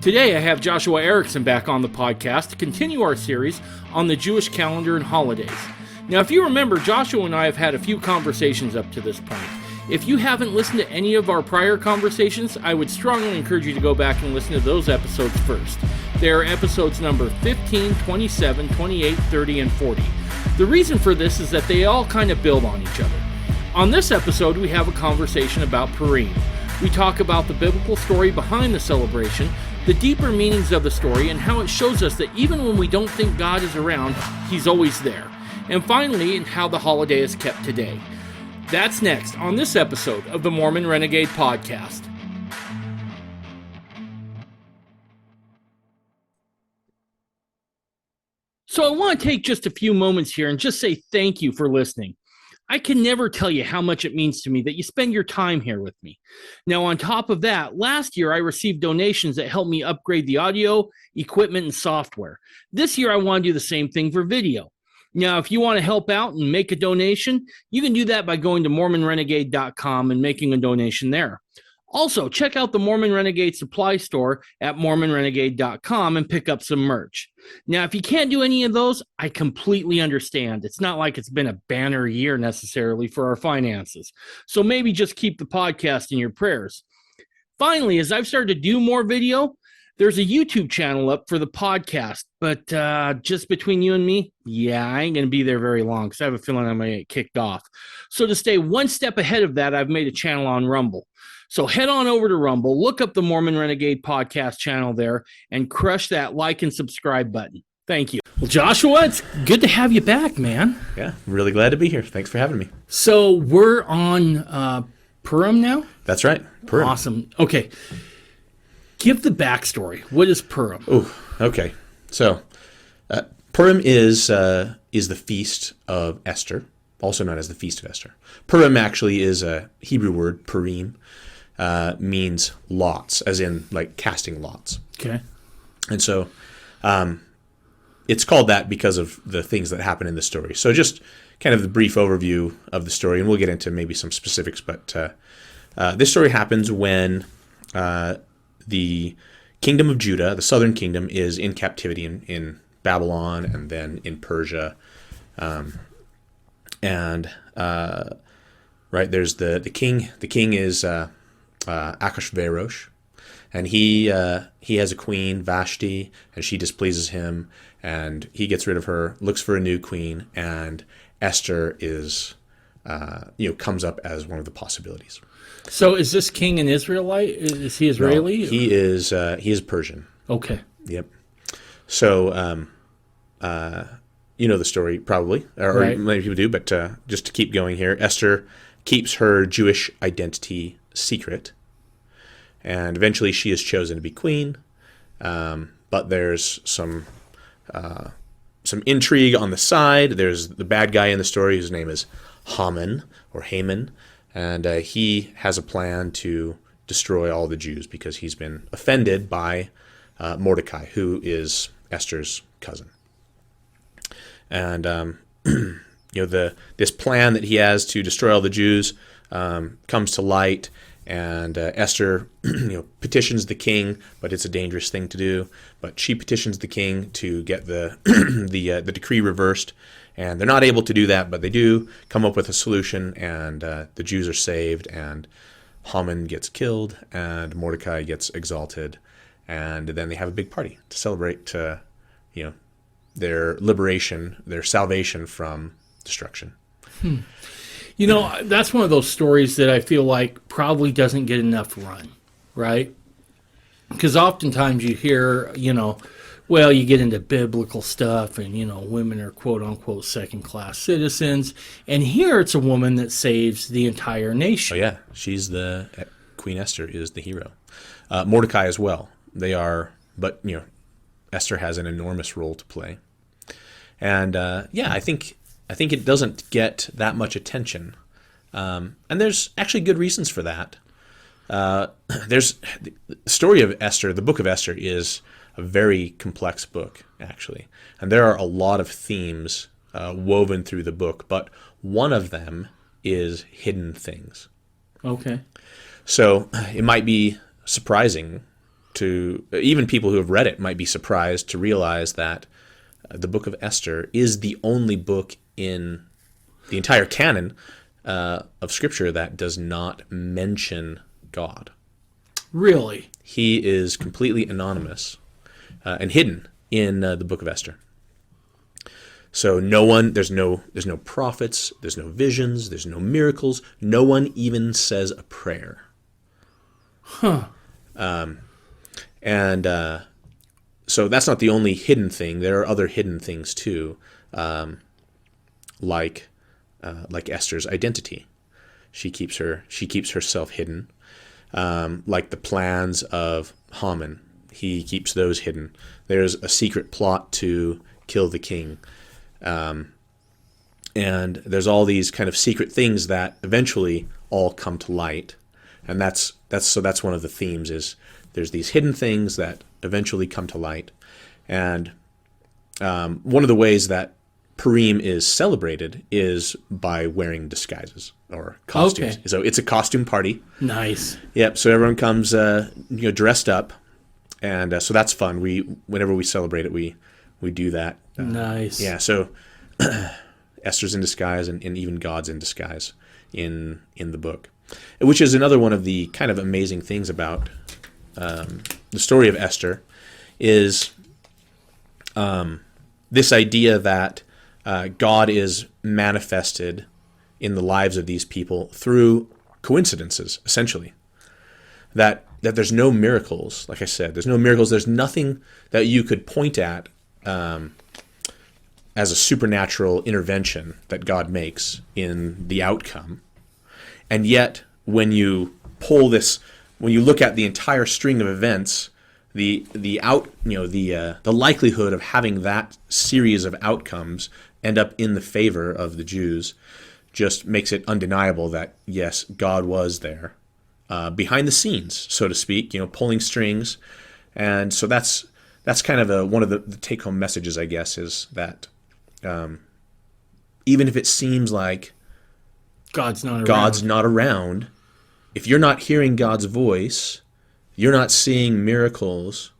Today I have Joshua Erickson back on the podcast to continue our series on the Jewish calendar and holidays. Now, if you remember, Joshua and I have had a few conversations up to this point. If you haven't listened to any of our prior conversations, I would strongly encourage you to go back and listen to those episodes first. They are episodes number 15, 27, 28, 30, and 40. The reason for this is that they all kind of build on each other. On this episode, we have a conversation about Purim. We talk about the biblical story behind the celebration, the deeper meanings of the story, and how it shows us that even when we don't think God is around, He's always there. And finally, how the holiday is kept today. That's next on this episode of the Mormon Renegade Podcast. So I want to take just a few moments here and just say thank you for listening. I can never tell you how much it means to me that you spend your time here with me. Now, on top of that, last year I received donations that helped me upgrade the audio, equipment, and software. This year I want to do the same thing for video. Now, if you want to help out and make a donation, you can do that by going to MormonRenegade.com and making a donation there. Also, check out the Mormon Renegade supply store at MormonRenegade.com and pick up some merch. Now, if you can't do any of those, I completely understand. It's not like it's been a banner year necessarily for our finances. So maybe just keep the podcast in your prayers. Finally, as I've started to do more video, there's a YouTube channel up for the podcast. But just between you and me, I ain't going to be there very long because I have a feeling I'm going to get kicked off. So to stay one step ahead of that, I've made a channel on Rumble. So head on over to Rumble, look up the Mormon Renegade podcast channel there, and crush that like and subscribe button. Thank you. Well, Joshua, it's good to have you back, man. Yeah, I'm really glad to be here. Thanks for having me. So we're on Purim now? That's right, Purim. Awesome. Okay. Give the backstory. What is Purim? Oh, okay. So Purim is the feast of Esther, also known as the Feast of Esther. Purim actually is a Hebrew word, Purim. Means lots, as in like casting lots. Okay. And so it's called that because of the things that happen in the story. So just kind of the brief overview of the story, and we'll get into maybe some specifics, but this story happens when the kingdom of Judah, the southern kingdom, is in captivity in Babylon and then in Persia. Right, there's the king. The king is Achashverosh, and he has a queen, Vashti, and she displeases him, and he gets rid of her, looks for a new queen, and Esther is comes up as one of the possibilities. So is this king an Israelite? Is he Israeli? No, he is Persian. Okay. Yep. So you know the story probably, or right. Many people do, but just to keep going here, Esther keeps her Jewish identity secret, and eventually she is chosen to be queen, but there's some intrigue on the side. There's the bad guy in the story whose name is Haman, and he has a plan to destroy all the Jews because he's been offended by Mordecai, who is Esther's cousin. And this plan that he has to destroy all the Jews comes to light, and Esther petitions the king, but it's a dangerous thing to do. But she petitions the king to get the the decree reversed, and they're not able to do that, but they do come up with a solution, and the Jews are saved, and Haman gets killed, and Mordecai gets exalted, and then they have a big party to celebrate their liberation, their salvation from destruction. That's one of those stories that I feel like probably doesn't get enough run, right? Because oftentimes you hear, you get into biblical stuff and, women are quote-unquote second-class citizens. And here it's a woman that saves the entire nation. Oh, yeah. Queen Esther is the hero. Mordecai as well. They are, but, Esther has an enormous role to play. And, I think it doesn't get that much attention. And there's actually good reasons for that. There's the story of Esther, the book of Esther is a very complex book, actually. And there are a lot of themes woven through the book, but one of them is hidden things. Okay. So it might be surprising even people who have read it might be surprised to realize that the book of Esther is the only book in the entire canon of Scripture that does not mention God. Really? He is completely anonymous and hidden in the book of Esther. So there's no prophets, there's no visions, there's no miracles. No one even says a prayer. Huh. So that's not the only hidden thing. There are other hidden things too, like Esther's identity. She keeps herself hidden. Like the plans of Haman, he keeps those hidden. There's a secret plot to kill the king. And there's all these kind of secret things that eventually all come to light. And that's one of the themes is there's these hidden things that eventually come to light. And one of the ways that Purim is celebrated is by wearing disguises or costumes. Okay. So it's a costume party. Nice. Yep. So everyone comes, dressed up, and so that's fun. Whenever we celebrate it, we do that. Nice. Yeah. So Esther's in disguise, and even God's in disguise in the book, which is another one of the kind of amazing things about the story of Esther, is this idea that God is manifested in the lives of these people through coincidences, essentially. That there's no miracles, like I said. There's no miracles. There's nothing that you could point at as a supernatural intervention that God makes in the outcome. And yet, when you look at the entire string of events, the likelihood of having that series of outcomes end up in the favor of the Jews just makes it undeniable that, yes, God was there behind the scenes, so to speak, pulling strings. And so that's kind of one of the take-home messages, I guess, is that even if it seems like God's not around, if you're not hearing God's voice, you're not seeing miracles,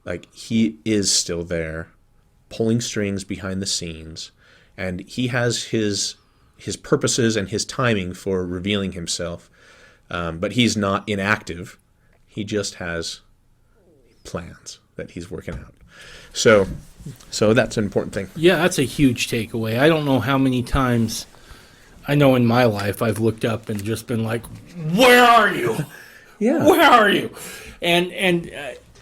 like he is still there, pulling strings behind the scenes, and he has his purposes and his timing for revealing himself, but he's not inactive. He just has plans that he's working out. So that's an important thing. Yeah, that's a huge takeaway. I don't know how many times I know in my life I've looked up and just been like, "Where are you? Yeah, where are you?" And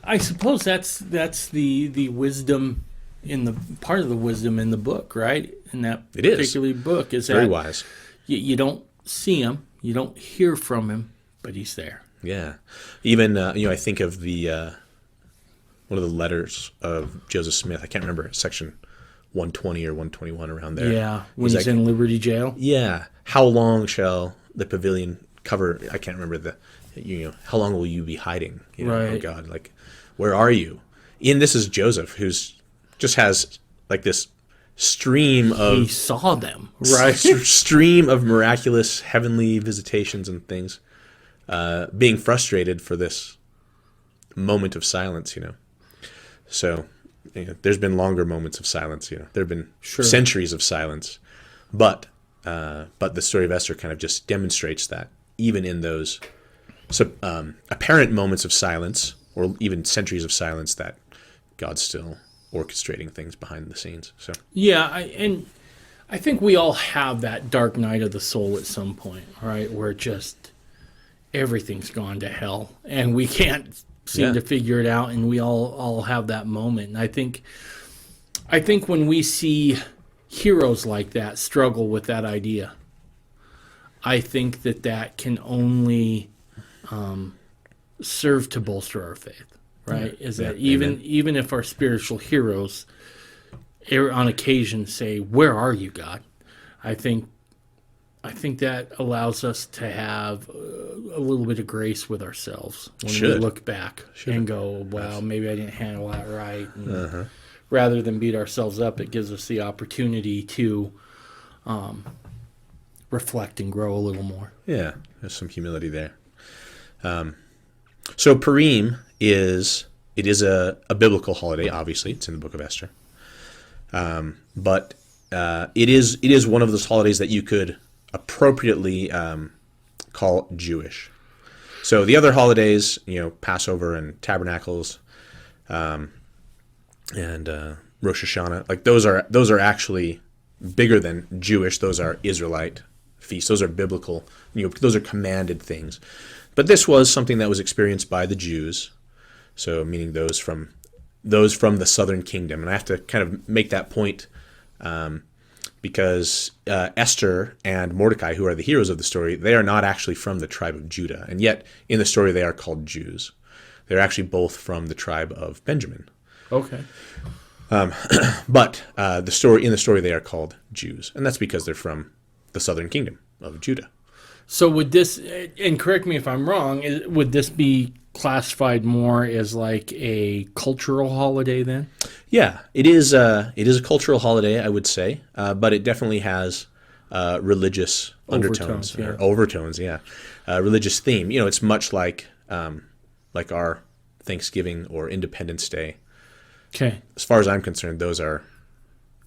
I suppose that's the wisdom in the part of the wisdom in the book, right? In that particular book is very that wise. You don't see him, you don't hear from him, but he's there. Yeah, even I think of the one of the letters of Joseph Smith. I can't remember, section 120 or 121 around there. Yeah, when he's in Liberty Jail. Yeah, how long shall the pavilion cover? I can't remember how long will you be hiding? Right. Oh God, like, where are you? And this is Joseph, who's just has like this stream of... He saw them, right? Stream of miraculous heavenly visitations and things, being frustrated for this moment of silence, So, there's been longer moments of silence, There have been centuries of silence. But the story of Esther kind of just demonstrates that even in those apparent moments of silence, or even centuries of silence, that God's still orchestrating things behind the scenes. So yeah, I think we all have that dark night of the soul at some point, right? Where just everything's gone to hell and we can't seem to figure it out, and we all have that moment. And I think when we see heroes like that struggle with that idea, I think that can only serve to bolster our faith, right? Is that even if our spiritual heroes on occasion say, "Where are you, God?" I think that allows us to have a little bit of grace with ourselves when we look back and go, "Well, maybe I didn't handle that right." And rather than beat ourselves up, it gives us the opportunity to reflect and grow a little more. Yeah, there's some humility there. So Purim is a biblical holiday. Obviously, it's in the book of Esther, but it is one of those holidays that you could appropriately call Jewish. So the other holidays, Passover and Tabernacles, and Rosh Hashanah, like those are actually bigger than Jewish. Those are Israelite feasts. Those are biblical. Those are commanded things. But this was something that was experienced by the Jews. So meaning those from the southern kingdom. And I have to kind of make that point because Esther and Mordecai, who are the heroes of the story, they are not actually from the tribe of Judah. And yet in the story they are called Jews. They're actually both from the tribe of Benjamin. Okay. But in the story they are called Jews. And that's because they're from the southern kingdom of Judah. So would this, and correct me if I'm wrong, would this be classified more as like a cultural holiday then? Yeah, it is a cultural holiday, I would say, but it definitely has religious undertones or overtones. Yeah, religious theme. It's much like our Thanksgiving or Independence Day. Okay. As far as I'm concerned, those are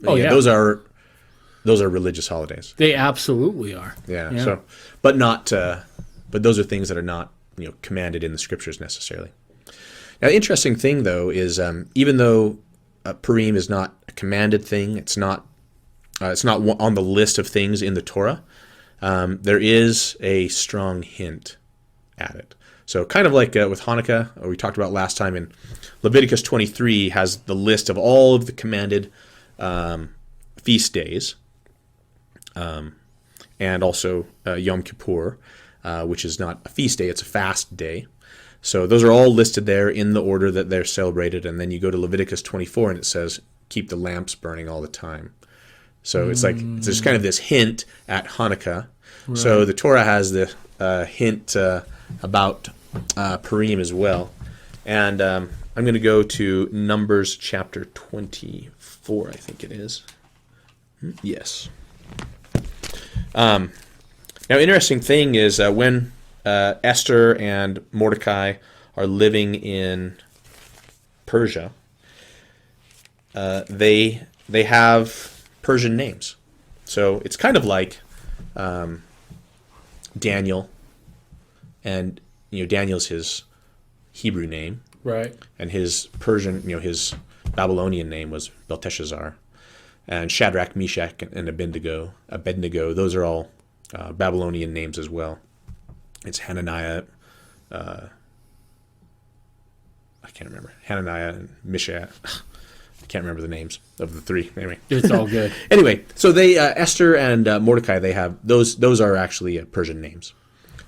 those are religious holidays. They absolutely are. Yeah. So, but those are things that are not commanded in the scriptures necessarily. Now, the interesting thing though is even though Purim is not a commanded thing, it's not on the list of things in the Torah. There is a strong hint at it. So kind of like with Hanukkah, we talked about last time in Leviticus 23 has the list of all of the commanded feast days, and also Yom Kippur, which is not a feast day, it's a fast day. So those are all listed there in the order that they're celebrated, and then you go to Leviticus 24 and it says, keep the lamps burning all the time. So it's like, it's just kind of this hint at Hanukkah. Right. So the Torah has the hint about Purim as well. And I'm going to go to Numbers chapter 24, I think it is. Yes. Now, interesting thing is when Esther and Mordecai are living in Persia, they have Persian names. So it's kind of like Daniel, and Daniel's his Hebrew name, right? And his Persian, his Babylonian name was Belteshazzar, and Shadrach, Meshach, and Abednego. Those are all Babylonian names as well. It's Hananiah. I can't remember Hananiah and Meshach. I can't remember the names of the three. Anyway, it's all good. Anyway, so they Esther and Mordecai, they have those. Those are actually Persian names.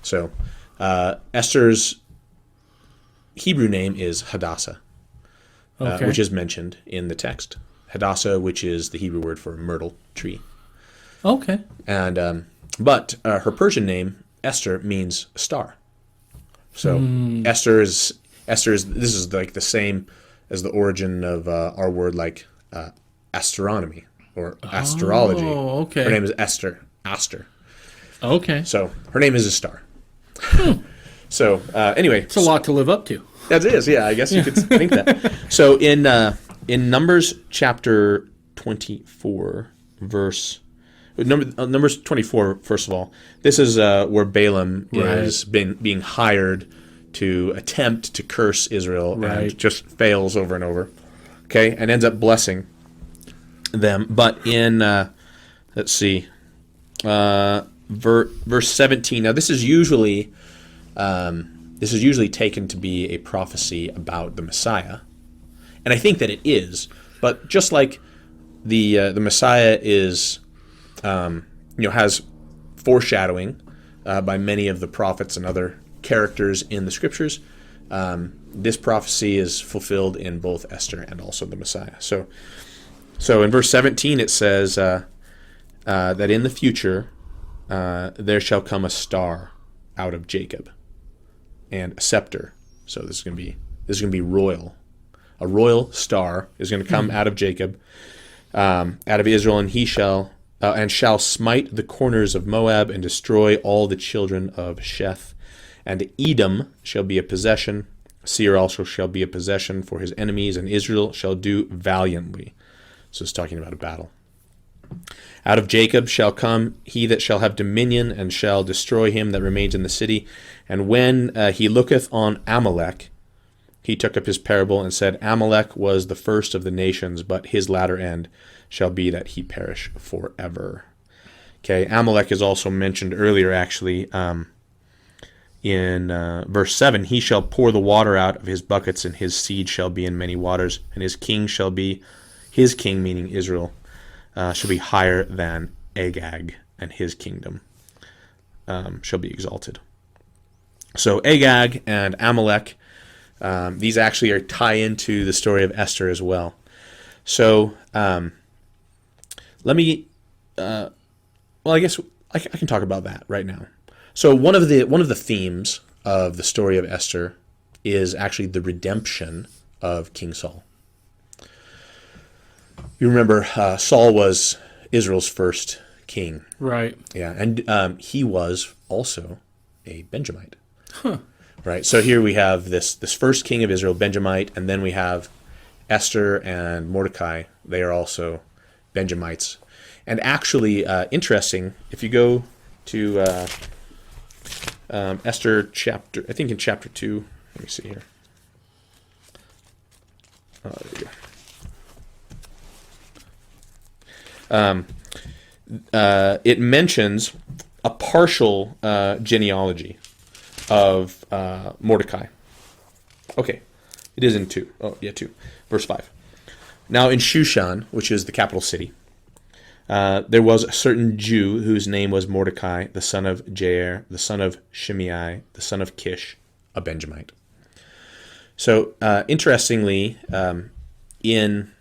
So Esther's Hebrew name is Hadassah, which is mentioned in the text. Hadassah, which is the Hebrew word for myrtle tree. Okay. And but her Persian name Esther means star. So Esther is this is like the same as the origin of our word like astronomy or astrology. Oh, okay. Her name is Esther. Aster. Okay. So her name is a star. So anyway, it's a lot to live up to. That is, yeah. I guess you could think that. So in Numbers chapter 24, Numbers 24. First of all, this is where Balaam is being hired to attempt to curse Israel and just fails over and over. Okay, and ends up blessing them. But in let's see, verse 17. Now this is usually taken to be a prophecy about the Messiah, and I think that it is. But just like the Messiah is, has foreshadowing by many of the prophets and other characters in the scriptures, this prophecy is fulfilled in both Esther and also the Messiah. So in verse 17 it says that in the future there shall come a star out of Jacob, and a scepter. So this is going to be royal. A royal star is going to come out of Jacob, out of Israel, and he shall smite the corners of Moab and destroy all the children of Sheth, And Edom shall be a possession. Seir also shall be a possession for his enemies, and Israel shall do valiantly. So it's talking about a battle. Out of Jacob shall come he that shall have dominion, and shall destroy him that remains in the city. And when he looketh on Amalek, he took up his parable and said, Amalek was the first of the nations, but his latter end shall be that he perish forever. Okay, Amalek is also mentioned earlier, actually, in verse 7. He shall pour the water out of his buckets, and his seed shall be in many waters, and his king shall be, his king, meaning Israel, shall be higher than Agag, and his kingdom shall be exalted. So Agag and Amalek, these actually are tie into the story of Esther as well. So let me, well, I guess I can talk about that right now. So one of the themes of the story of Esther is actually the redemption of King Saul. You remember Saul was Israel's first king. Right. Yeah, and he was also a Benjamite. Huh. Right. So here we have this first king of Israel, Benjamite, and then we have Esther and Mordecai. They are also Benjamites. And actually, interesting, if you go to Esther chapter, I think in chapter 2, let me see here. Oh, there you go. It mentions a partial genealogy of Mordecai. Okay, it is in 2. Oh, yeah, 2. Verse 5. Now in Shushan, which is the capital city, there was a certain Jew whose name was Mordecai, the son of Jair, the son of Shimei, the son of Kish, a Benjamite. So, interestingly, in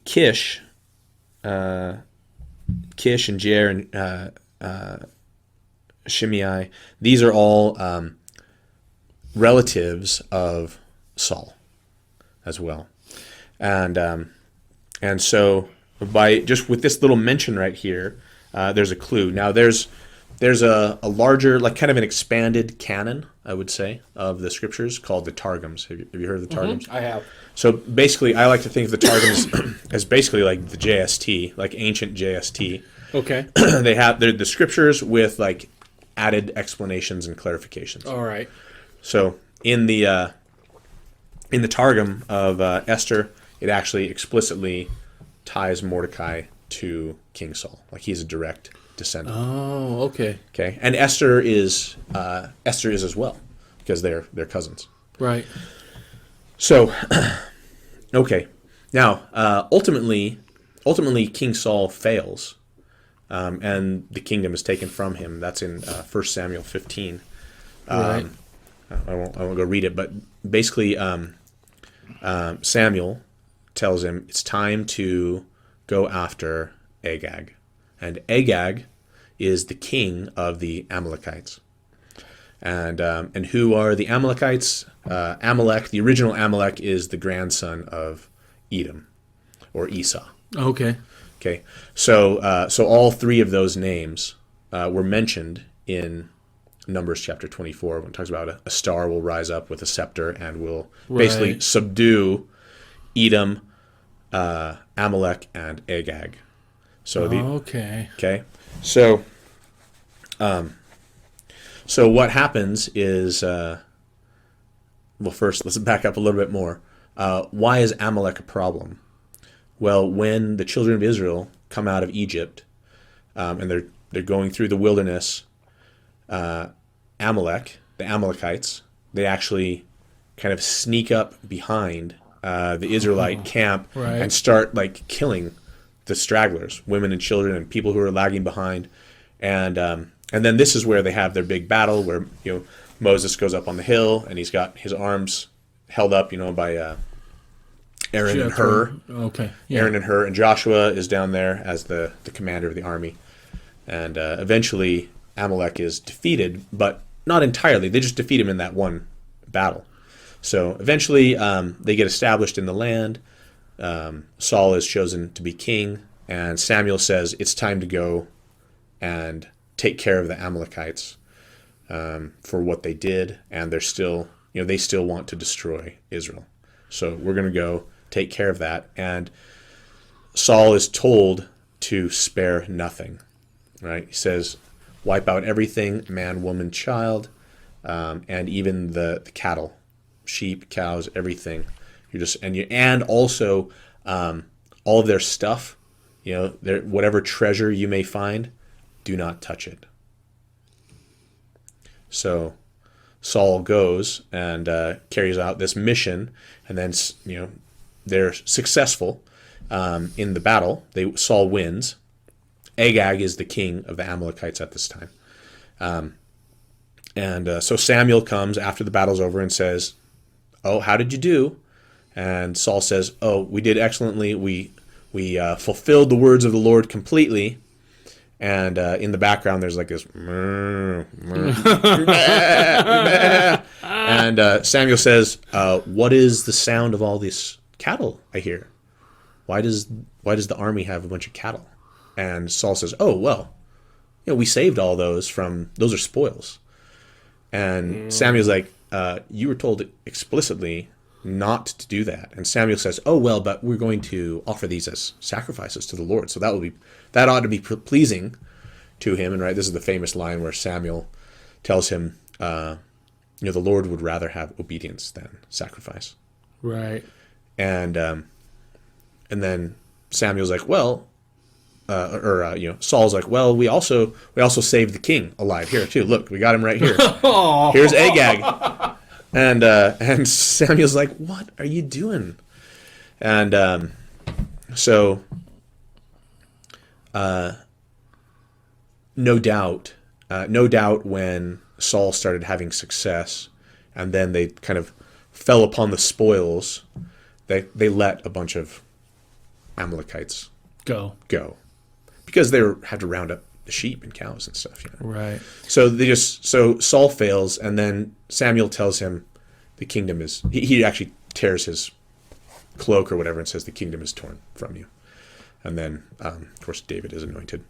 Kish and Jair and Shimei, these are all relatives of Saul as well. And so by just with this little mention right here, there's a clue. Now there's a larger, like kind of an expanded canon, I would say, of the scriptures called the Targums. Have you heard of the Targums? I have. So basically, I like to think of the Targums as basically like the JST, like ancient JST. Okay. They're the scriptures with like added explanations and clarifications. All right. So in the Targum of Esther, it actually explicitly ties Mordecai to King Saul, like he's a direct descendant. Oh, okay. Okay, and Esther is as well, because they're cousins. Right. So, okay, now ultimately King Saul fails, and the kingdom is taken from him. That's in 1 Samuel 15. Right. I won't go read it, but basically Samuel tells him it's time to go after Agag. And Agag is the king of the Amalekites. And who are the Amalekites? Amalek, the original Amalek, is the grandson of Edom, or Esau. Okay. Okay, so all three of those names were mentioned in Numbers chapter 24, when it talks about a star will rise up with a scepter and will basically subdue Edom, Amalek, and Agag. So okay. So what happens is, well, first let's back up a little bit more. Why is Amalek a problem? Well, when the children of Israel come out of Egypt, and they're going through the wilderness, Amalek, the Amalekites, they actually kind of sneak up behind the Israelite camp and start like killing the stragglers, women and children and people who are lagging behind. And then this is where they have their big battle, where Moses goes up on the hill and he's got his arms held up, by Aaron and Hur. Okay. Yeah. Aaron and Hur, and Joshua is down there as the commander of the army. And eventually Amalek is defeated, but not entirely. They just defeat him in that one battle. So eventually they get established in the land. Saul is chosen to be king, and Samuel says it's time to go and take care of the Amalekites for what they did, and they're still, they still want to destroy Israel. So we're going to go take care of that. And Saul is told to spare nothing, right? He says, wipe out everything, man, woman, child, and even the cattle, sheep, cows, everything. And also all of their stuff, whatever treasure you may find, do not touch it. So Saul goes and carries out this mission, and then they're successful in the battle. Saul wins. Agag is the king of the Amalekites at this time. So Samuel comes after the battle's over and says, "Oh, how did you do?" And Saul says, "Oh, we did excellently. We fulfilled the words of the Lord completely." And in the background, there's like this, and Samuel says, "What is the sound of all this cattle I hear? Why does the army have a bunch of cattle?" And Saul says, "Oh, well, we saved all those are spoils." And Samuel's like, "You were told explicitly not to do that." And Samuel says, "Oh, well, but we're going to offer these as sacrifices to the Lord. So that ought to be pleasing to him." And right, this is the famous line where Samuel tells him, the Lord would rather have obedience than sacrifice. Right. And then Samuel's like, "Well," Saul's like, "Well, we also saved the king alive here too. Look, we got him right here. Here's Agag." And Samuel's like, "What are you doing?" And no doubt when Saul started having success, and then they kind of fell upon the spoils, they let a bunch of Amalekites go because they had to round up the sheep and cows and stuff. Right. So Saul fails, and then Samuel tells him the kingdom is. He actually tears his cloak or whatever and says the kingdom is torn from you. And then, of course, David is anointed.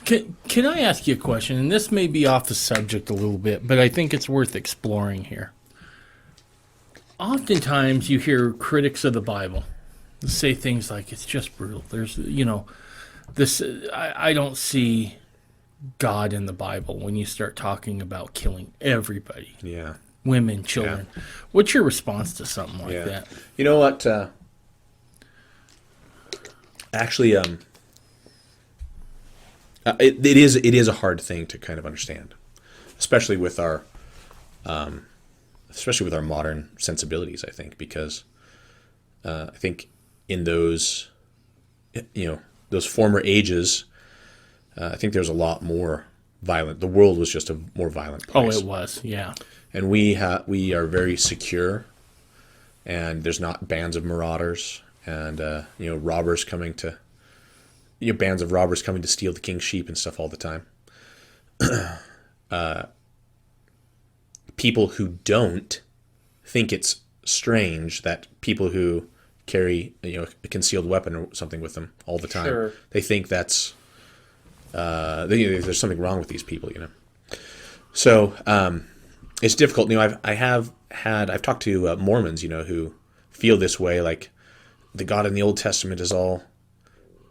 Can I ask you a question? And this may be off the subject a little bit, but I think it's worth exploring here. Oftentimes you hear critics of the Bible say things like, it's just brutal. There's, this, I don't see God in the Bible when you start talking about killing everybody. Yeah. Women, children. Yeah. What's your response to something like that? You know what? Actually, it is a hard thing to kind of understand, especially with our modern sensibilities. I think because I think in those former ages, I think there's a lot more violent. The world was just a more violent place. Oh, it was, yeah. And we are very secure, and there's not bands of marauders and robbers coming to. Bands of robbers coming to steal the king's sheep and stuff all the time. People who don't think it's strange that people who carry a concealed weapon or something with them all the time, sure. They think that's there's something wrong with these people, So it's difficult. I've talked to Mormons, who feel this way, like the God in the Old Testament is all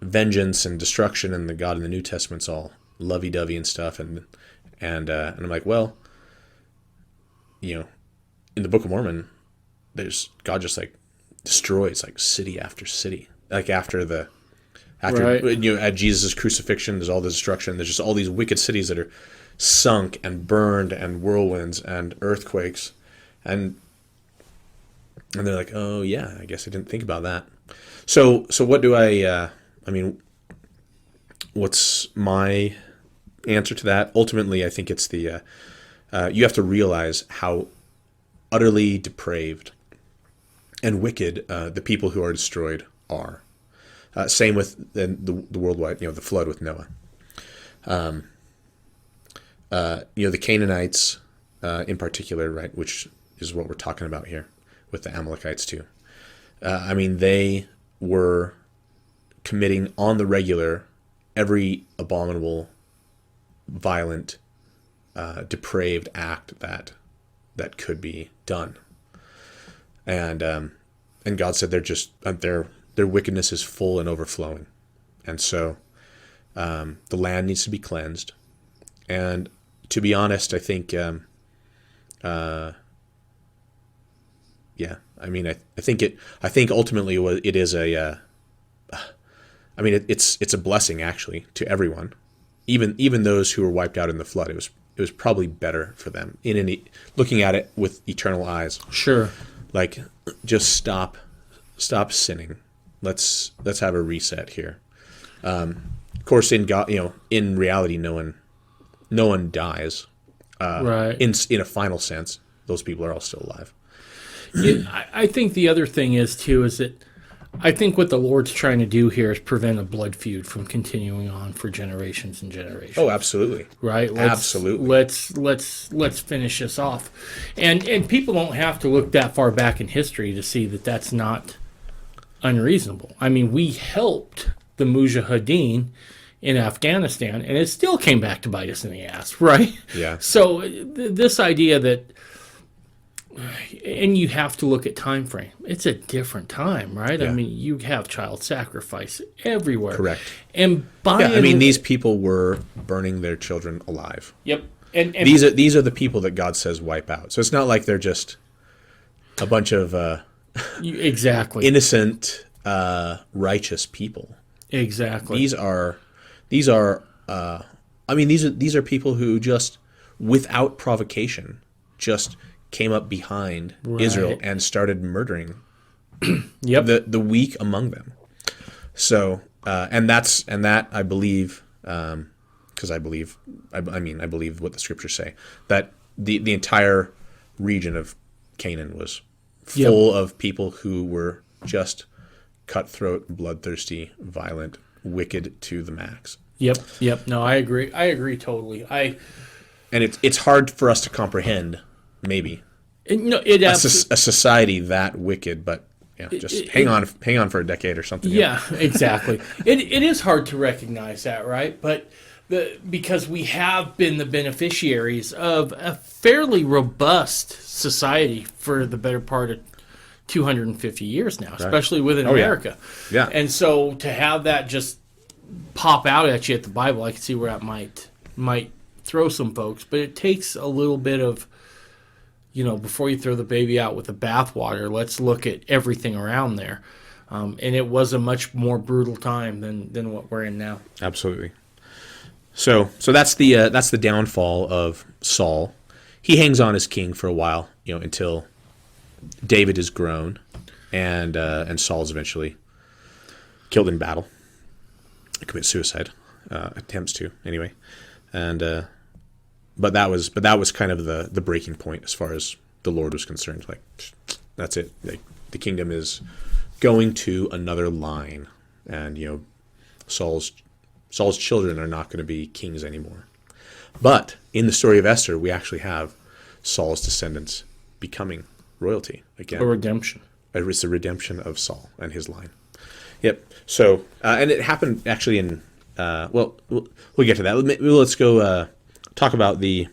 vengeance and destruction, and the God in the New Testament's all lovey-dovey and stuff, and I'm like, well, in the Book of Mormon, there's God just like destroys like city after city, like after at Jesus' crucifixion, there's all the destruction. There's just all these wicked cities that are sunk and burned, and whirlwinds and earthquakes, and they're like, oh yeah, I guess I didn't think about that. So what do what's my answer to that? Ultimately, I think it's you have to realize how utterly depraved and wicked the people who are destroyed are. Same with the worldwide, the flood with Noah. The Canaanites in particular, right, which is what we're talking about here with the Amalekites too. They were committing on the regular every abominable, violent, depraved act that could be done. And God said their wickedness is full and overflowing, and so the land needs to be cleansed. And to be honest, I think, I think ultimately it is a. It's a blessing actually to everyone, even those who were wiped out in the flood. It was probably better for them looking at it with eternal eyes. Sure. Like, just stop sinning. Let's have a reset here. Of course, in God, in reality, no one dies. Right. In a final sense, those people are all still alive. I think the other thing is that I think what the Lord's trying to do here is prevent a blood feud from continuing on for generations and generations. Oh, absolutely. Right? Absolutely. Let's finish this off. And people don't have to look that far back in history to see that that's not unreasonable. I mean, we helped the Mujahideen in Afghanistan, and it still came back to bite us in the ass, right? Yeah. So this idea that, and you have to look at time frame. It's a different time, right? Yeah. I mean, you have child sacrifice everywhere. Correct. And these people were burning their children alive. Yep. And these are the people that God says wipe out. So it's not like they're just a bunch of exactly innocent, righteous people. Exactly. These are people who just, without provocation, just came up behind Israel and started murdering the weak among them. So and that I believe, because I believe what the scriptures say, that the entire region of Canaan was full of people who were just cutthroat, bloodthirsty, violent, wicked to the max. Yep. No, I agree totally. And it's hard for us to comprehend, maybe, a society that wicked, but hang on for a decade or something. Yeah, exactly. It is hard to recognize that, right? But because we have been the beneficiaries of a fairly robust society for the better part of 250 years now, especially within America. Yeah. And so to have that just pop out at you at the Bible, I can see where that might throw some folks, but it takes a little bit of, before you throw the baby out with the bathwater, let's look at everything around there. And it was a much more brutal time than what we're in now. Absolutely. So that's the downfall of Saul. He hangs on as king for a while, until David is grown, and Saul is eventually killed in battle. Commits suicide, attempts to anyway, and but that was kind of the breaking point as far as the Lord was concerned. Like, that's it. Like, the kingdom is going to another line, and Saul's children are not going to be kings anymore. But in the story of Esther, we actually have Saul's descendants becoming royalty again. A redemption. It's a redemption of Saul and his line. Yep. So, and it happened actually in, we'll get to that. Let's go talk about the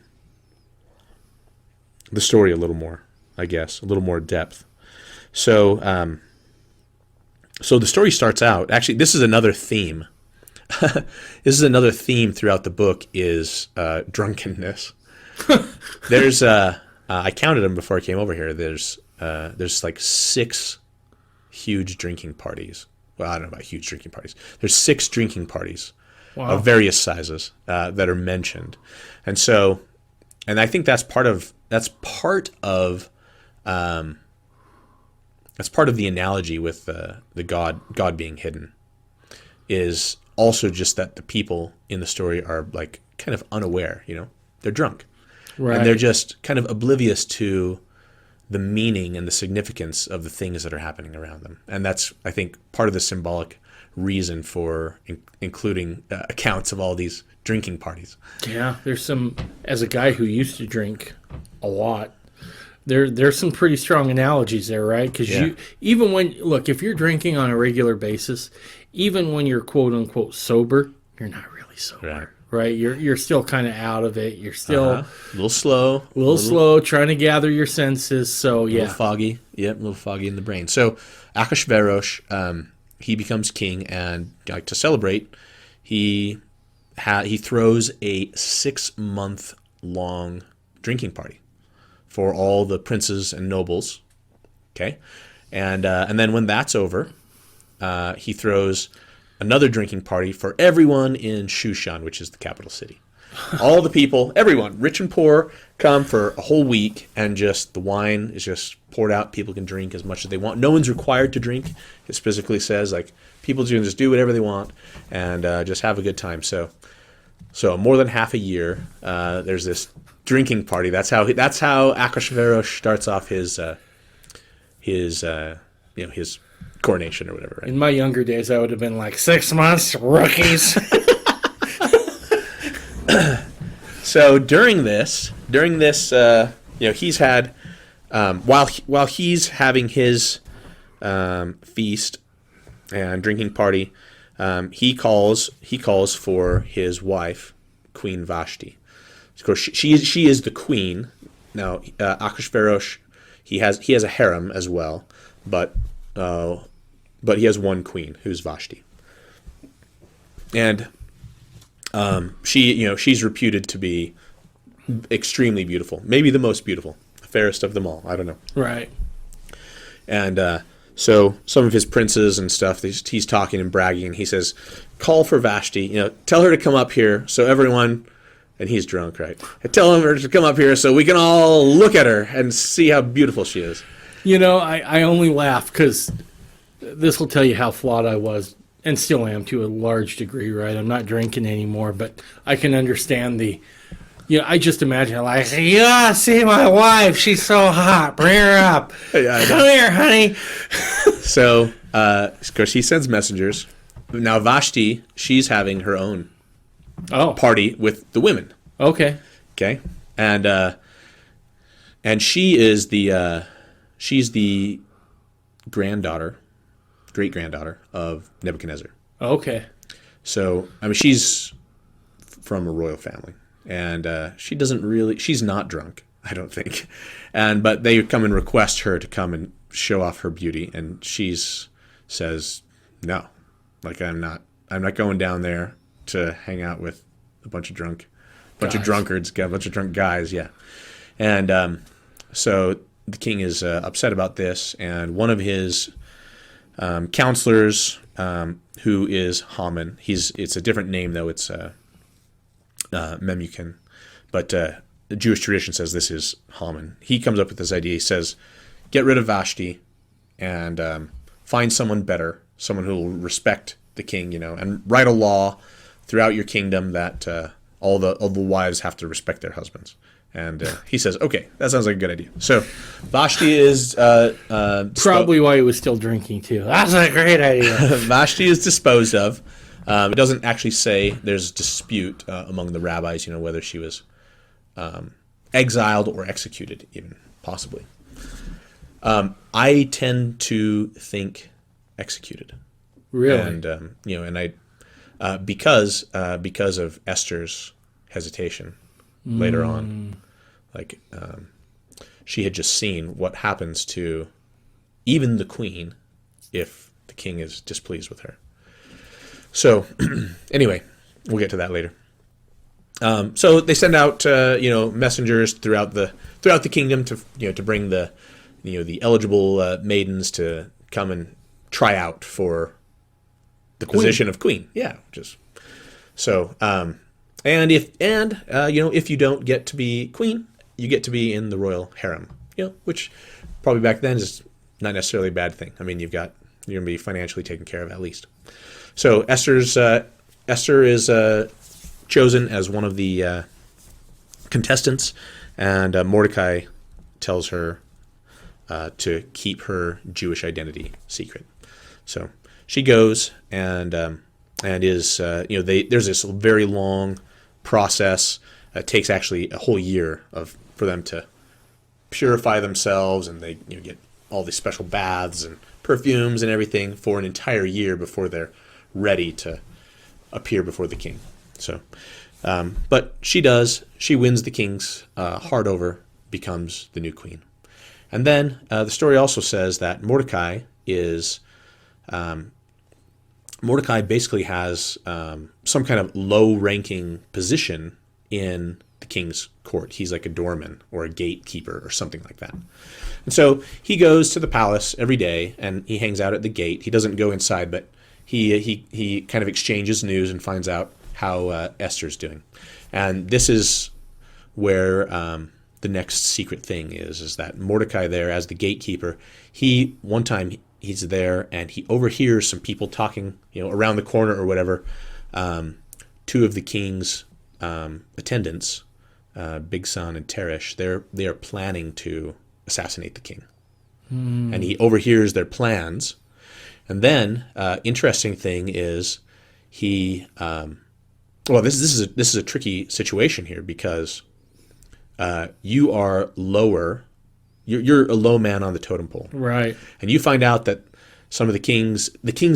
story a little more, I guess, a little more depth. So, so the story starts out, actually, this is another theme. This is another theme throughout the book is drunkenness. There's, I counted them before I came over here. There's like 6 huge drinking parties. Well, I don't know about huge drinking parties. There's 6 drinking parties of various sizes that are mentioned, and I think that's part of the analogy with the God being hidden, is also just that the people in the story are like kind of unaware. They're drunk, right, and they're just kind of oblivious to the meaning and the significance of the things that are happening around them. And that's, I think, part of the symbolic reason for including accounts of all these drinking parties. Yeah, there's some, as a guy who used to drink a lot, there's some pretty strong analogies there, right? Because if you're drinking on a regular basis, even when you're quote unquote sober, you're not really sober, right? You're still kind of out of it. You're still a little slow, trying to gather your senses. So yeah, a little foggy. Yep, a little foggy in the brain. So Ahasuerus, he becomes king, and like to celebrate, he throws a 6-month long drinking party for all the princes and nobles. Okay, and then when that's over, he throws another drinking party for everyone in Shushan, which is the capital city. All the people, everyone, rich and poor, come for a whole week, and just the wine is just poured out. People can drink as much as they want. No one's required to drink. It specifically says like people can just do whatever they want and just have a good time. So more than half a year, there's this drinking party. That's how Ahasuerus starts off his coronation or whatever. Right? In my younger days, I would have been like 6 months, rookies. So during this, he's had while he's having his feast and drinking party, he calls for his wife, Queen Vashti. Of course, she is the queen. Now, Ahasuerus, he has a harem as well, but he has one queen who's Vashti, and she's reputed to be extremely beautiful, maybe the most beautiful, fairest of them all. I don't know. Right. And so some of his princes and stuff, he's talking and bragging, and he says, "Call for Vashti. Tell her to come up here, so everyone." And he's drunk, right? Tell her to come up here so we can all look at her and see how beautiful she is. I only laugh because this will tell you how flawed I was. And still am to a large degree, right? I'm not drinking anymore, but I can understand I just imagine like, see my wife, she's so hot, bring her up. Yeah, come here, honey. So, of course, he sends messengers. Now, Vashti, she's having her own party with the women. Okay. And she is she's the great-granddaughter of Nebuchadnezzar. Okay. So, I mean, she's from a royal family, and she's not drunk, I don't think. But they come and request her to come and show off her beauty, and she says, no, like I'm not going down there to hang out with a bunch of drunkards, a bunch of drunk guys, yeah. And so the king is upset about this, and one of his counselors, who is Haman. It's a different name though. It's Memucan, but the Jewish tradition says this is Haman. He comes up with this idea. He says, "Get rid of Vashti, and find someone better, someone who will respect the king, and write a law throughout your kingdom that all the wives have to respect their husbands." And he says, "Okay, that sounds like a good idea." So Vashti is probably why he was still drinking too. That's a great idea. Vashti is disposed of. It doesn't actually say. There's dispute among the rabbis, whether she was exiled or executed, even possibly. I tend to think executed. Really? And because of Esther's hesitation later on, like she had just seen what happens to even the queen if the king is displeased with her. So anyway, we'll get to that later. So they send out messengers throughout the kingdom to bring the eligible maidens to come and try out for the position of queen. Yeah, just so. And if you don't get to be queen, you get to be in the royal harem. Which probably back then is not necessarily a bad thing. I mean, you're going to be financially taken care of at least. So Esther is chosen as one of the contestants, and Mordecai tells her to keep her Jewish identity secret. So she goes and is there's this very long process. It takes actually a whole year for them to purify themselves, and they get all these special baths and perfumes and everything for an entire year before they're ready to appear before the king. So, but she does. She wins the king's heart over, becomes the new queen. And then the story also says that Mordecai basically has some kind of low-ranking position in the king's court. He's like a doorman or a gatekeeper or something like that. And so he goes to the palace every day and he hangs out at the gate. He doesn't go inside, but he kind of exchanges news and finds out how Esther's doing. And this is where the next secret thing is that Mordecai there as the gatekeeper, one time he's there and he overhears some people talking, around the corner or whatever. Two of the king's attendants, Bigsan and Teresh, they are planning to assassinate the king. And he overhears their plans. And then, interesting thing is this is a tricky situation here because you are lower. You're a low man on the totem pole, right? And you find out that some of the king's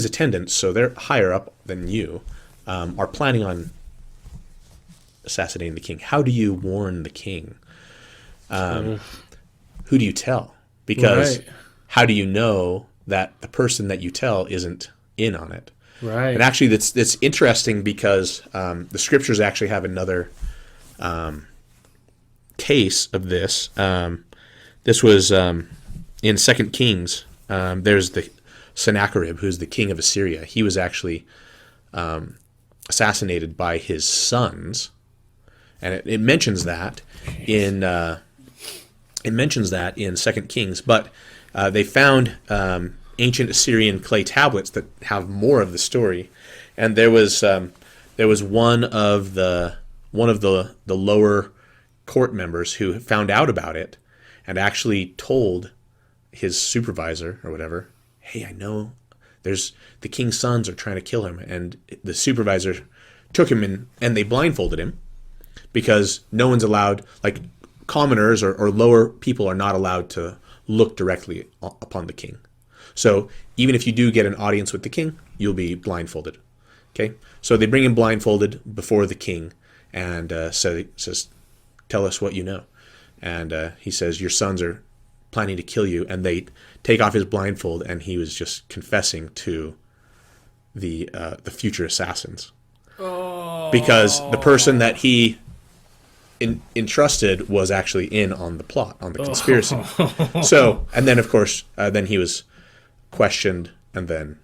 attendants, so they're higher up than you, are planning on assassinating the king. How do you warn the king? Who do you tell? Because how do you know that the person that you tell isn't in on it? Right. And actually, that's interesting because the scriptures actually have another case of this. This was in 2 Kings. There's the Sennacherib, who's the king of Assyria. He was actually assassinated by his sons, and it mentions that in 2 Kings. But they found ancient Assyrian clay tablets that have more of the story, and there was one of the lower court members who found out about it and actually told his supervisor or whatever, hey, I know the king's sons are trying to kill him. And the supervisor took him in and they blindfolded him because no one's allowed, like commoners or lower people are not allowed to look directly upon the king. So even if you do get an audience with the king, you'll be blindfolded. Okay? So they bring him blindfolded before the king and says, tell us what you know. And he says, your sons are planning to kill you. And they take off his blindfold, and he was just confessing to the future assassins. Oh. Because the person that he entrusted was actually in on the plot, on the conspiracy. Oh. So, and then of course, then he was questioned, and then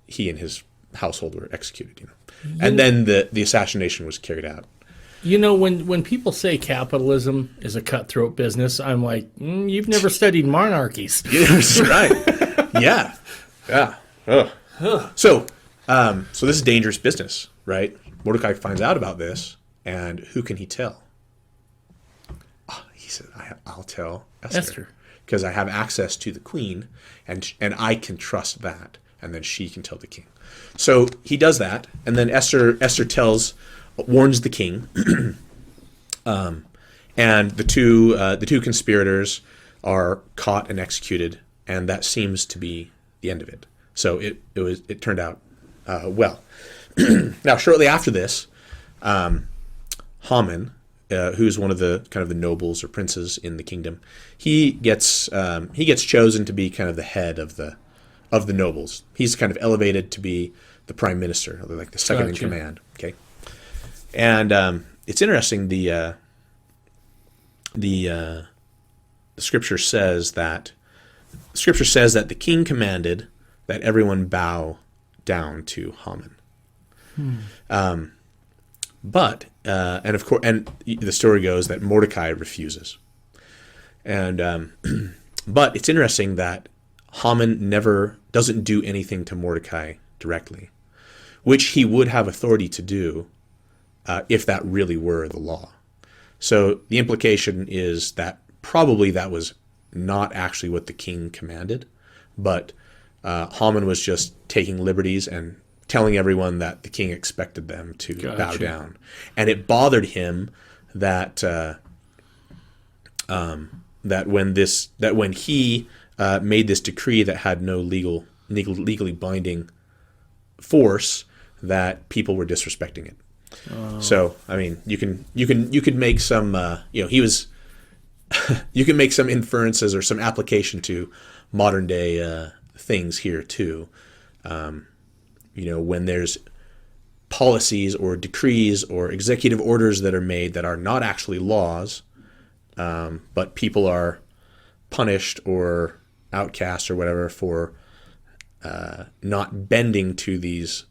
he and his household were executed. And then the assassination was carried out. When people say capitalism is a cutthroat business, I'm like, you've never studied monarchies. That's right. Yeah. So this is dangerous business, right? Mordecai finds out about this, and who can he tell? He said, I'll tell Esther. Because I have access to the queen, and I can trust that, and then she can tell the king. So he does that, and then Esther warns the king, and the two conspirators are caught and executed, and that seems to be the end of it. So it turned out well. Now, shortly after this, Haman, who's one of the kind of the nobles or princes in the kingdom, he gets chosen to be kind of the head of the nobles. He's kind of elevated to be the prime minister, like the second in command. Okay. And it's interesting. The scripture says that the king commanded that everyone bow down to Haman. But of course, and the story goes that Mordecai refuses. And but it's interesting that Haman doesn't do anything to Mordecai directly, which he would have authority to do. If that really were the law. So the implication is that probably that was not actually what the king commanded, but Haman was just taking liberties and telling everyone that the king expected them to bow down. And it bothered him that when he made this decree that had no legally binding force, that people were disrespecting it. So, I mean, you could make some, he was, you can make some inferences or some application to modern day things here too. When there's policies or decrees or executive orders that are made that are not actually laws, but people are punished or outcast or whatever for not bending to these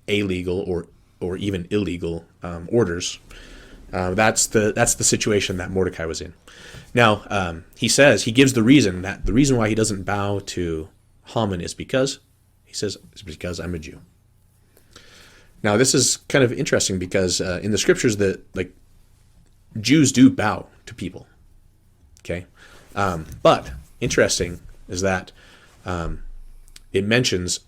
illegal or even illegal orders. That's the situation that Mordecai was in. Now, he gives the reason why he doesn't bow to Haman is because, he says, it's because I'm a Jew. Now, this is kind of interesting because in the scriptures that Jews do bow to people. Okay, but interesting is that when it mentions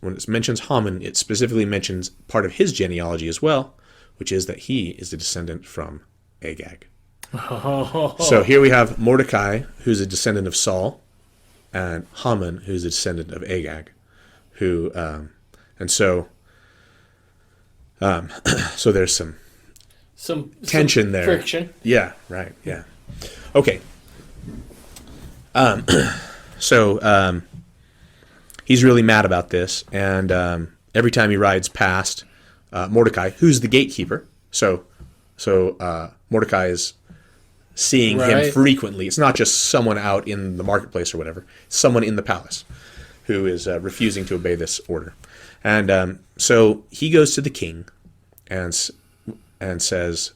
Haman, it specifically mentions part of his genealogy as well, which is that he is a descendant from Agag. So here we have Mordecai, who's a descendant of Saul, and Haman, who's a descendant of Agag, so there's some tension there. Friction. Yeah, right. Yeah. Okay. He's really mad about this, and every time he rides past Mordecai, who's the gatekeeper, so Mordecai is seeing him frequently. It's not just someone out in the marketplace or whatever. It's someone in the palace who is refusing to obey this order. And so he goes to the king and says,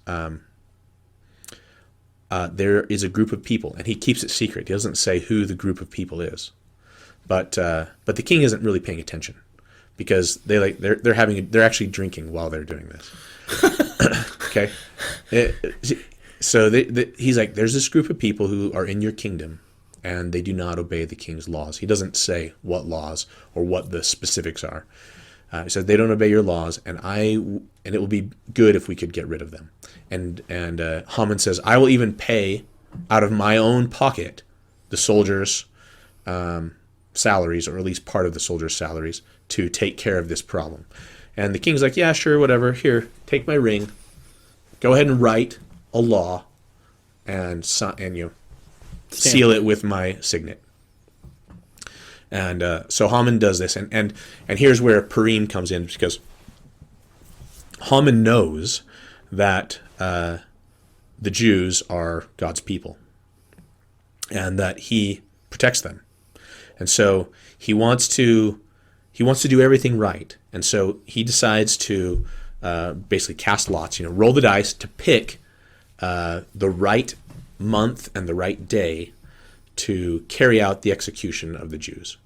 there is a group of people, and he keeps it secret. He doesn't say who the group of people is. But the king isn't really paying attention because they're actually drinking while they're doing this. Okay, so he's like, there's this group of people who are in your kingdom, and they do not obey the king's laws. He doesn't say what laws or what the specifics are. He says they don't obey your laws, and it will be good if we could get rid of them. And Haman says, I will even pay out of my own pocket the soldiers' salaries, or at least part of the soldiers' salaries, to take care of this problem. And the king's like, yeah, sure, whatever. Here, take my ring. Go ahead and write a law, and seal it with my signet. And so Haman does this, and here's where Purim comes in, because Haman knows that the Jews are God's people, and that he protects them, and so he wants to do everything right, and so he decides to basically cast lots, roll the dice to pick the right month and the right day to carry out the execution of the Jews.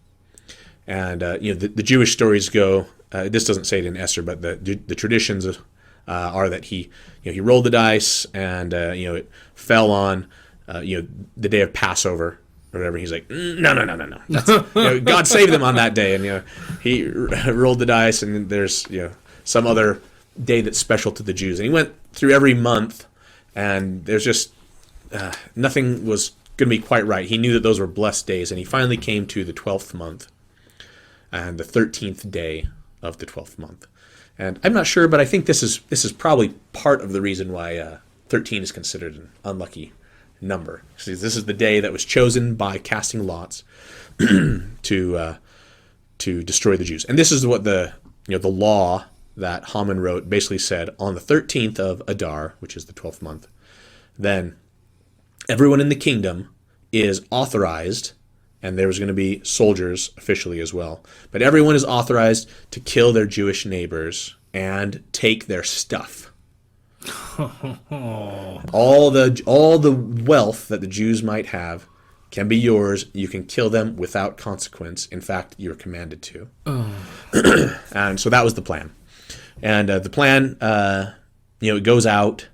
And the Jewish stories go. This doesn't say it in Esther, but the traditions are that he rolled the dice, and it fell on the day of Passover or whatever. He's like, no. That's, God saved them on that day, and he rolled the dice, and there's some other day that's special to the Jews, and he went through every month, and there's just nothing was going to be quite right. He knew that those were blessed days, and he finally came to the 12th month and the 13th day of the 12th month. And I'm not sure, but I think this is probably part of the reason why 13 is considered an unlucky number. See, this is the day that was chosen by casting lots to destroy the Jews. And this is what the law that Haman wrote basically said: on the 13th of Adar, which is the 12th month, then everyone in the kingdom is authorized, and there was going to be soldiers officially as well, but everyone is authorized to kill their Jewish neighbors and take their stuff. all the wealth that the Jews might have can be yours. You can kill them without consequence. In fact, you're commanded to. And so that was the plan. And the plan, it goes out,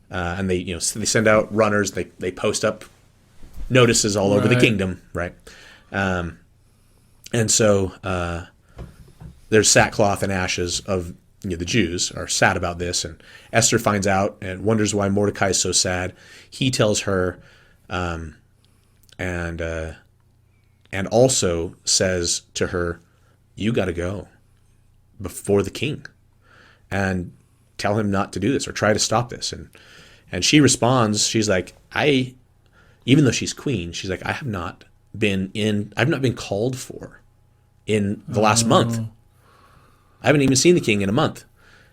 and they send out runners. They post up notices all over the kingdom, right? And so there's sackcloth and ashes of the Jews are sad about this, and Esther finds out and wonders why Mordecai is so sad. He tells her, and also says to her, "You got to go. before the king and tell him not to do this or try to stop this. And she responds, she's like, even though she's queen, she's like, I've not been called for in the last month. I haven't even seen the king in a month.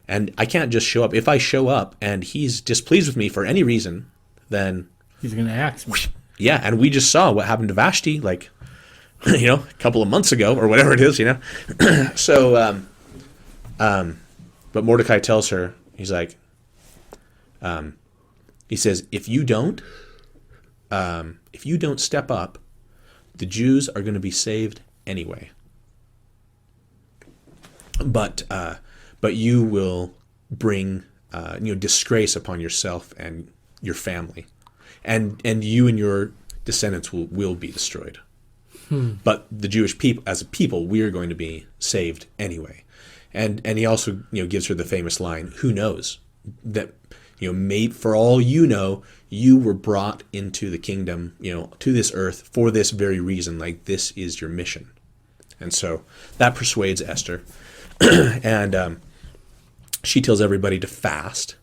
And I can't just show up. If I show up and he's displeased with me for any reason, then he's going to axe me. Yeah, and we just saw what happened to Vashti, like, a couple of months ago or whatever it is, So, but Mordecai tells her, he's like, he says, if you don't step up, the Jews are going to be saved anyway. But you will bring disgrace upon yourself and your family, and you and your descendants will be destroyed. But the Jewish people, as a people, we are going to be saved anyway. And he also gives her the famous line, "Who knows that for all you know, you were brought into the kingdom, to this earth for this very reason. Like, this is your mission." And so that persuades Esther. And she tells everybody to fast.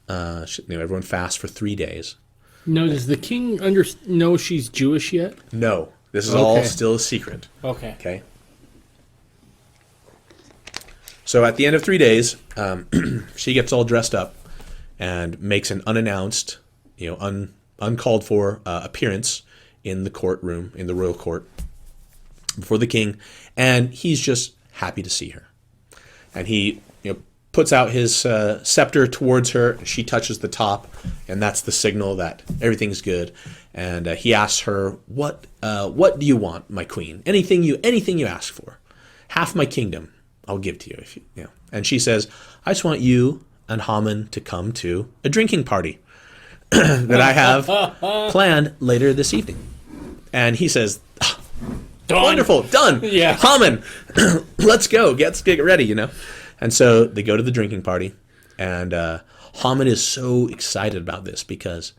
Everyone fasts for 3 days. No, does the king know she's Jewish yet? No, this is all still a secret. Okay. So at the end of 3 days, she gets all dressed up and makes an unannounced, uncalled for appearance in the courtroom, in the royal court, before the king, and he's just happy to see her. And he puts out his scepter towards her. She touches the top, and that's the signal that everything's good. And he asks her, "What do you want, my queen? Anything you ask for. Half my kingdom I'll give to you." If you. And she says, "I just want you and Haman to come to a drinking party that I have planned later this evening." And he says, Done. "Wonderful, done. Yeah. Haman, let's go. Get ready, And so they go to the drinking party, and Haman is so excited about this because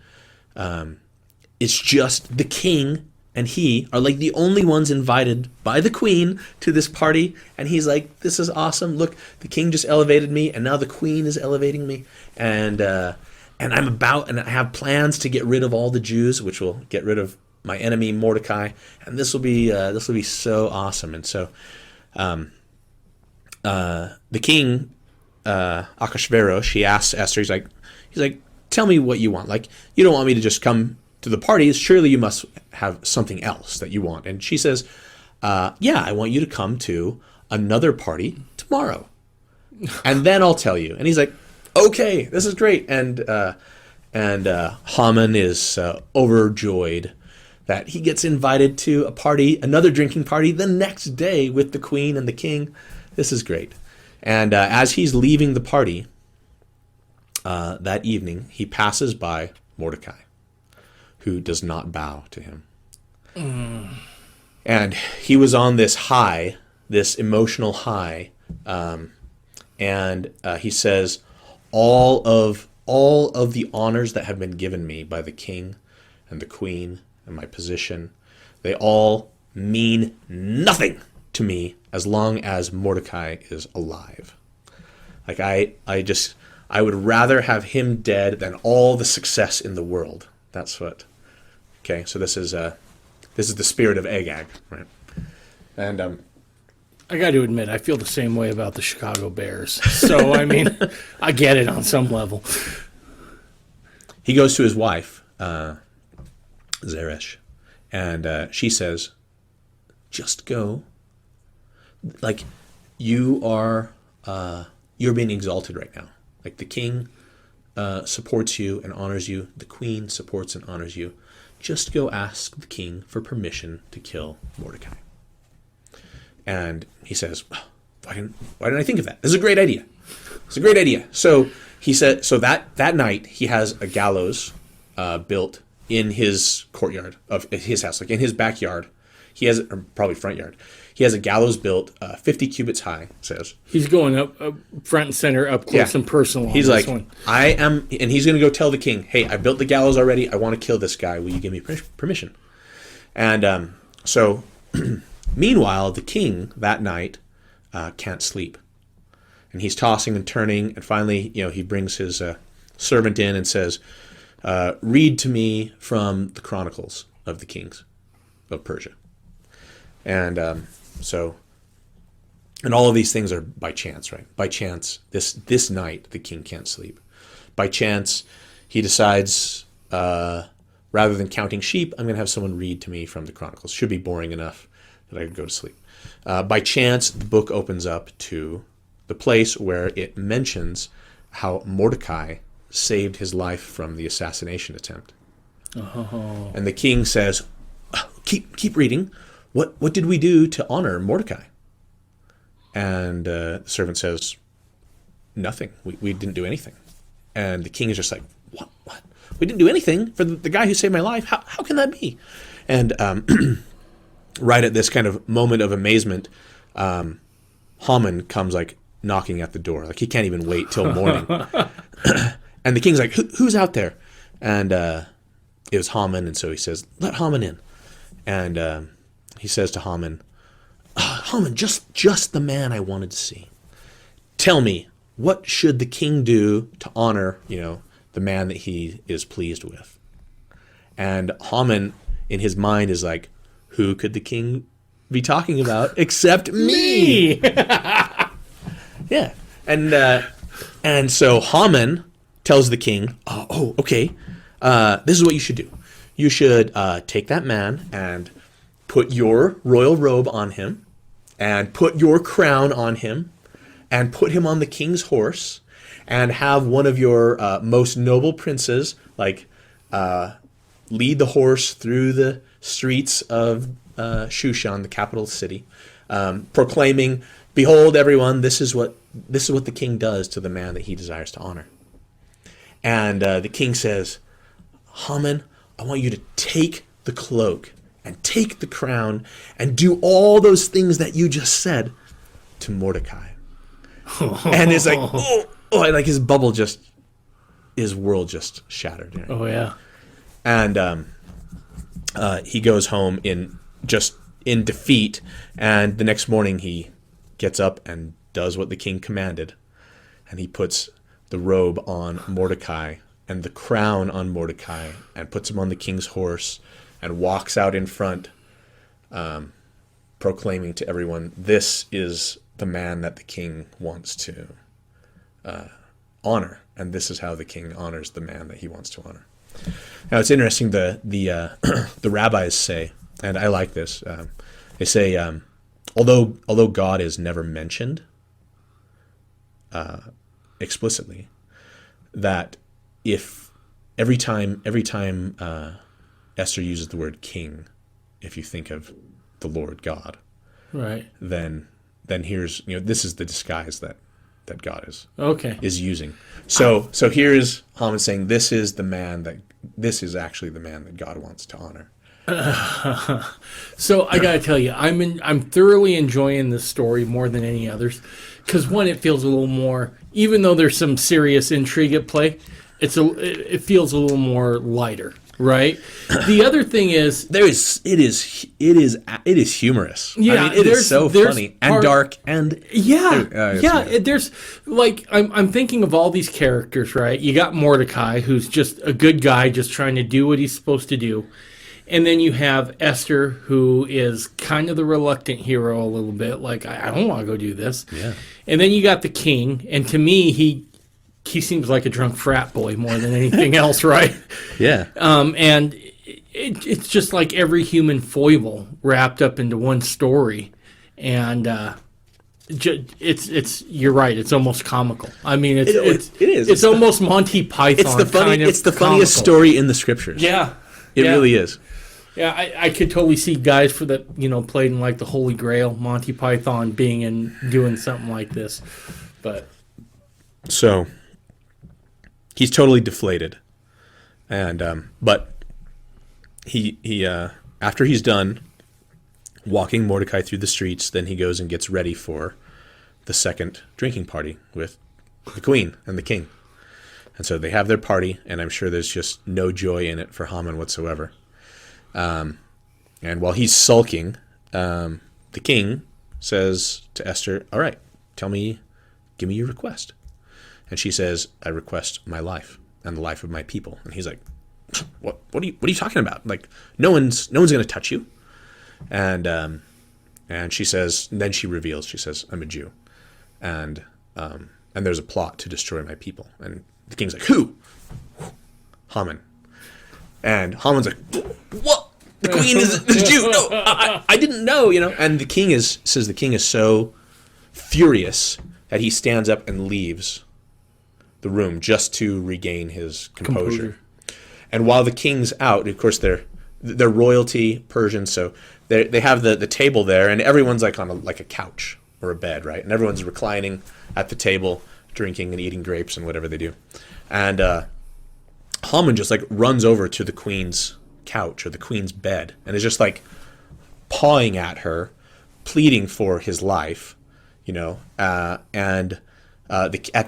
it's just the king and he are like the only ones invited by the queen to this party. And he's like, "This is awesome. Look, the king just elevated me, and now the queen is elevating me. And and I have plans to get rid of all the Jews, which will get rid of my enemy Mordecai. And this will be so awesome." And so the king, Ahasuerus, he asks Esther, he's like, "Tell me what you want. Like, you don't want me to just come to the parties. Surely you must have something else that you want." And she says, "Yeah, I want you to come to another party tomorrow. And then I'll tell you." And he's like, "Okay, this is great." And Haman is overjoyed that he gets invited to a party, another drinking party, the next day with the queen and the king. This is great. And as he's leaving the party that evening, he passes by Mordecai, who does not bow to him. And he was on this high, this emotional high, and he says, all of the honors that have been given me by the king and the queen and my position, they all mean nothing to me as long as Mordecai is alive. Like, I would rather have him dead than all the success in the world. That's what. Okay, so this is the spirit of Agag, right? And I got to admit, I feel the same way about the Chicago Bears. So I mean, I get it on some level. He goes to his wife, Zeresh, and she says, "Just go. Like, you're being exalted right now. Like, the king supports you and honors you. The queen supports and honors you. Just go ask the king for permission to kill Mordecai." And he says, why didn't I think of that? This is a great idea. It's a great idea. So he said, so that night he has a gallows built in his courtyard of his house, like in his backyard. He has, or probably front yard. He has a gallows built 50 cubits high, it says. He's going up front and center, up close and personal. He's like, "I am," and he's going to go tell the king, "Hey, I built the gallows already. I want to kill this guy. Will you give me permission?" And so, meanwhile, the king that night can't sleep. and he's tossing and turning, and finally, he brings his servant in and says, read to me from the Chronicles of the Kings of Persia. And and all of these things are by chance, right? By chance, this night, the king can't sleep. By chance, he decides, rather than counting sheep, I'm going to have someone read to me from the Chronicles. Should be boring enough that I could go to sleep. By chance, the book opens up to the place where it mentions how Mordecai saved his life from the assassination attempt. Oh. And the king says, keep reading. What did we do to honor Mordecai? And the servant says, nothing. We didn't do anything. And the king is just like, what? We didn't do anything for the guy who saved my life? How can that be? And right at this kind of moment of amazement, Haman comes like knocking at the door. Like he can't even wait till morning. And the king's like, who's out there? And it was Haman. And so he says, let Haman in. And he says to Haman, Haman, just the man I wanted to see. Tell me, what should the king do to honor, the man that he is pleased with? And Haman, in his mind, is like, who could the king be talking about except me? Yeah. And so Haman tells the king, okay, this is what you should do. You should take that man and put your royal robe on him, and put your crown on him, and put him on the king's horse, and have one of your most noble princes lead the horse through the streets of Shushan, the capital city, proclaiming, "Behold, everyone, this is what the king does to the man that he desires to honor." And the king says, Haman, I want you to take the cloak and take the crown and do all those things that you just said to Mordecai. And it's like, and like his world just shattered. Right? Oh yeah. And he goes home in defeat. And the next morning he gets up and does what the king commanded, and he puts the robe on Mordecai and the crown on Mordecai and puts him on the king's horse and walks out in front, proclaiming to everyone, this is the man that the king wants to honor, and this is how the king honors the man that he wants to honor. Now it's interesting, the rabbis say, and I like this, they say, although God is never mentioned explicitly, that if every time Esther uses the word king, if you think of the Lord God, right, then here's, this is the disguise that God is using. So here's Haman saying, this is actually the man that God wants to honor. So I gotta tell you, I'm thoroughly enjoying this story more than any others, because one, it feels a little more, even though there's some serious intrigue at play, it feels a little more lighter, right? The other thing is, it is humorous. Yeah, I mean, it is so funny and dark and There's like, I'm thinking of all these characters, right? You got Mordecai, who's just a good guy, just trying to do what he's supposed to do. And then you have Esther, who is kind of the reluctant hero a little bit, like, I don't want to go do this. Yeah. And then you got the king, and to me, he seems like a drunk frat boy more than anything else, right? Yeah. And it's just like every human foible wrapped up into one story, and it's you're right. It's almost comical. I mean, it is. It's almost Monty Python. It's the funniest story in the scriptures. Yeah. It really is. Yeah, I could totally see guys played in like the Holy Grail, Monty Python, being in doing something like this, but so he's totally deflated, and but he after he's done walking Mordecai through the streets, then he goes and gets ready for the second drinking party with the queen and the king, and so they have their party, and I'm sure there's just no joy in it for Haman whatsoever. And while he's sulking, the king says to Esther, all right, tell me give me your request. And she says, I request my life and the life of my people. And he's like, what are you talking about? Like, no one's going to touch you. And she says, and then she reveals, she says, I'm a Jew. And there's a plot to destroy my people. And the king's like, who? Haman. And Haman's like, what? The queen is a Jew. No, I didn't know, And the king is so furious that he stands up and leaves the room just to regain his composure. And while the king's out, of course they're royalty, Persian, so they have the table there, and everyone's like on a couch or a bed, right? And everyone's reclining at the table, drinking and eating grapes and whatever they do. And Haman just like runs over to the queen's couch or the queen's bed and is just like pawing at her, pleading for his life, at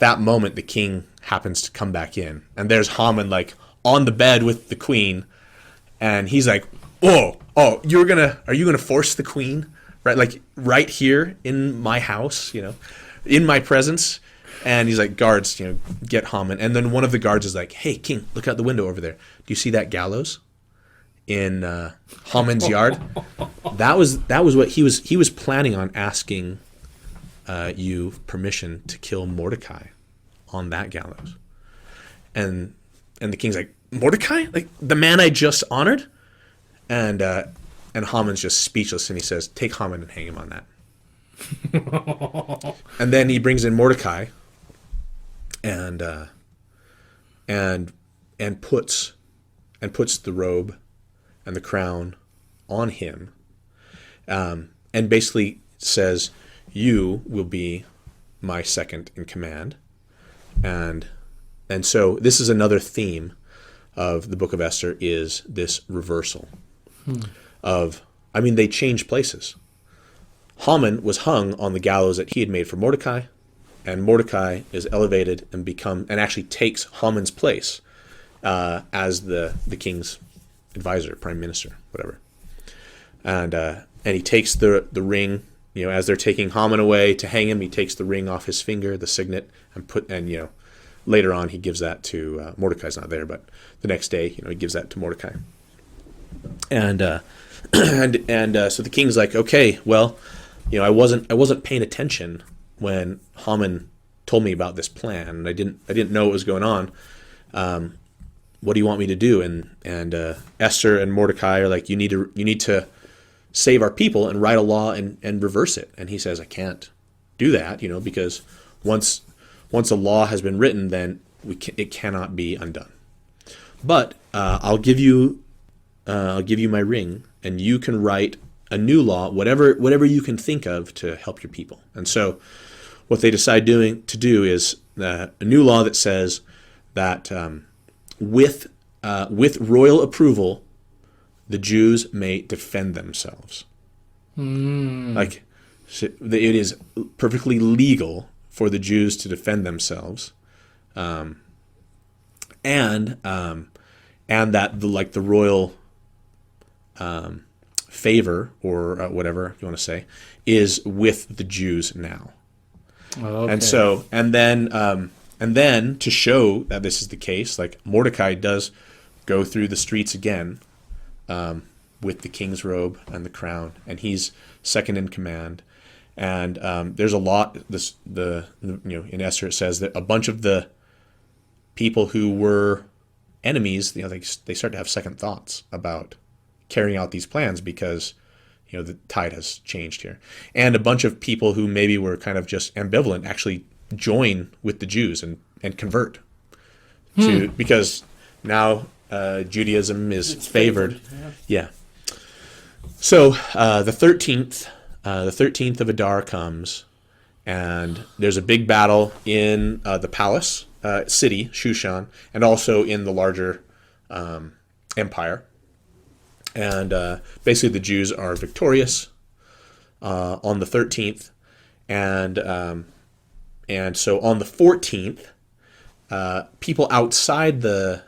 that moment the king happens to come back in, and there's Haman like on the bed with the queen, and he's like, are you gonna force the queen, right? Like right here in my house, in my presence. And he's like, guards, get Haman. And then one of the guards is like, hey, king, look out the window over there. Do you see that gallows in Haman's yard? That was what he was planning on asking you permission to kill Mordecai on that gallows. And the king's like, Mordecai? Like the man I just honored? And Haman's just speechless, and he says, take Haman and hang him on that. And then he brings in Mordecai and puts the robe and the crown on him, and basically says, you will be my second in command. And so this is another theme of the book of Esther, is this reversal they changed places. Haman was hung on the gallows that he had made for Mordecai, and Mordecai is elevated and actually takes Haman's place as the king's advisor, prime minister, whatever. And he takes the ring, as they're taking Haman away to hang him, he takes the ring off his finger, the signet, and later on he gives that to Mordecai's not there, but the next day, he gives that to Mordecai. And so the king's like, okay, well, I wasn't paying attention when Haman told me about this plan, and I didn't know what was going on. What do you want me to do? And Esther and Mordecai are like, you need to save our people and write a law and reverse it. And he says, I can't do that, because once a law has been written, then it cannot be undone. But I'll give you my ring, and you can write a new law, whatever you can think of to help your people. And so what they decide to do is a new law that says that with royal approval, the Jews may defend themselves. Like, it is perfectly legal for the Jews to defend themselves, and that the royal favor, or whatever you want to say, is with the Jews now. Okay. And then to show that this is the case, like Mordecai does go through the streets again with the king's robe and the crown, and he's second in command. And there's a lot. In Esther it says that a bunch of the people who were enemies, they start to have second thoughts about carrying out these plans, because the tide has changed here. And a bunch of people who maybe were kind of just ambivalent actually join with the Jews and convert because now Judaism is favored. Yeah. So the 13th of Adar comes, and there's a big battle in the palace city, Shushan, and also in the larger empire. And basically the Jews are victorious on the 13th, and so on the 14th, people outside the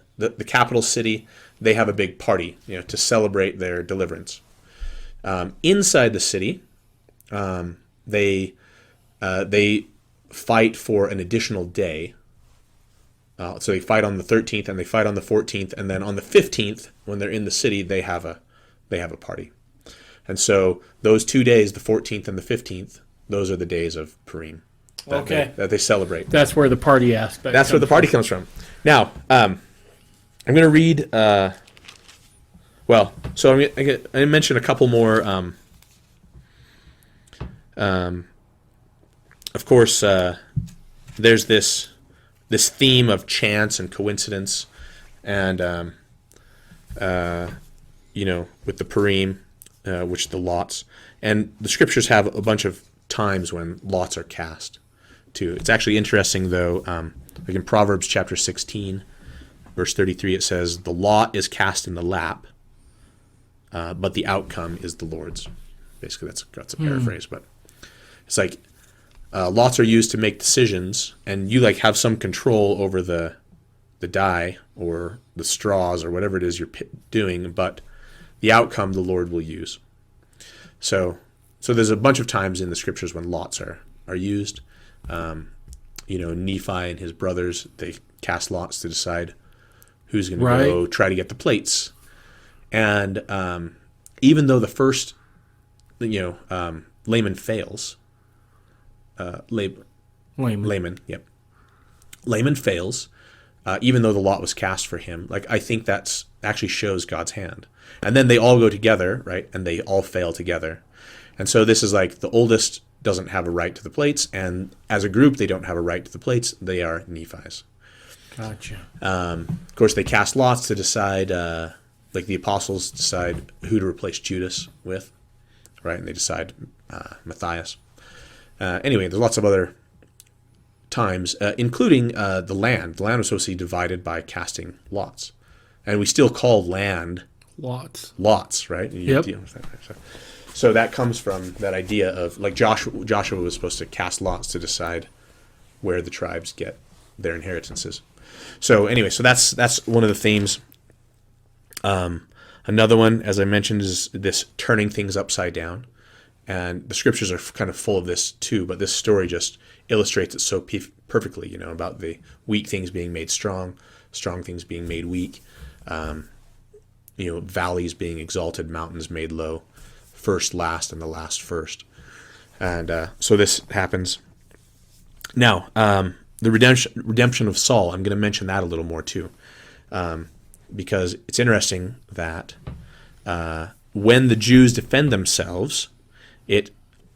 capital city, they have a big party, to celebrate their deliverance. Inside the city, they fight for an additional day. So they fight on the 13th and they fight on the 14th, and then on the 15th, when they're in the city, they have a party. And so those 2 days, the 14th and the 15th, those are the days of Purim that they celebrate. That's where the party aspect. That's where the party comes from. Now, I'm going to read. So I'm going to mention a couple more. Of course, there's this theme of chance and coincidence, and with the Purim, which the lots, and the scriptures have a bunch of times when lots are cast too. It's actually interesting though. Like in Proverbs chapter 16, verse 33, it says, "The lot is cast in the lap, but the outcome is the Lord's." Basically, that's a paraphrase, but it's like lots are used to make decisions, and you like have some control over the die or the straws or whatever it is you're doing, but the outcome the Lord will use. So there's a bunch of times in the scriptures when lots are used. Nephi and his brothers, they cast lots to decide who's going to go try to get the plates. And even though the first, Laman fails, Laman fails, even though the lot was cast for him. Like, I think that's actually shows God's hand. And then they all go together, right? And they all fail together. And so this is like the oldest doesn't have a right to the plates, and as a group they don't have a right to the plates. They are Nephi's. Gotcha. Of course, they cast lots to decide, like the apostles decide who to replace Judas with, right? And they decide Matthias. Anyway, there's lots of other times, including the land. The land was supposed to be divided by casting lots. And we still call land lots, right? Yep. So that comes from that idea of, like, Joshua was supposed to cast lots to decide where the tribes get their inheritances. So anyway, so that's one of the themes. Another one, as I mentioned, is this turning things upside down. And the scriptures are kind of full of this too, but this story just illustrates it so perfectly, about the weak things being made strong, strong things being made weak, valleys being exalted, mountains made low, first last and the last first. And so this happens. Now, the redemption of Saul, I'm going to mention that a little more too, because it's interesting that when the Jews defend themselves,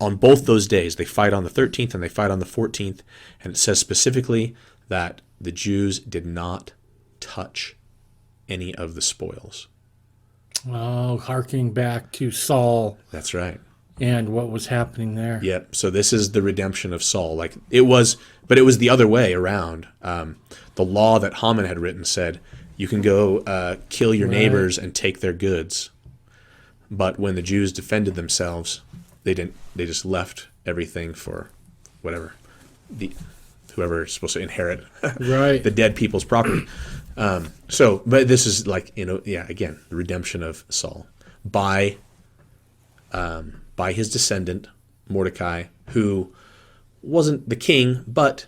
on both those days, they fight on the 13th and they fight on the 14th, and it says specifically that the Jews did not touch any of the spoils. Oh, harking back to Saul. That's right. And what was happening there. Yep. So this is the redemption of Saul. But it was the other way around. The law that Haman had written said, you can go kill your neighbors and take their goods. But when the Jews defended themselves, they didn't. They just left everything for whatever whoever is supposed to inherit the dead people's property. But this is again, the redemption of Saul by his descendant Mordecai, who wasn't the king, but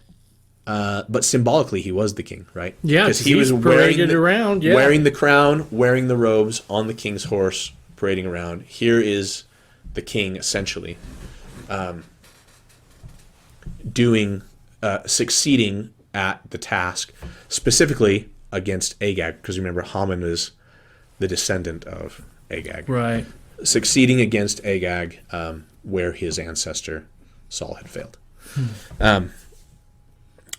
symbolically he was the king, right? Yeah, because he was wearing the crown, wearing the robes, on the king's horse, parading around. Here is the king essentially succeeding at the task, specifically against Agag, because remember Haman is the descendant of Agag. Right. Succeeding against Agag, where his ancestor Saul had failed. And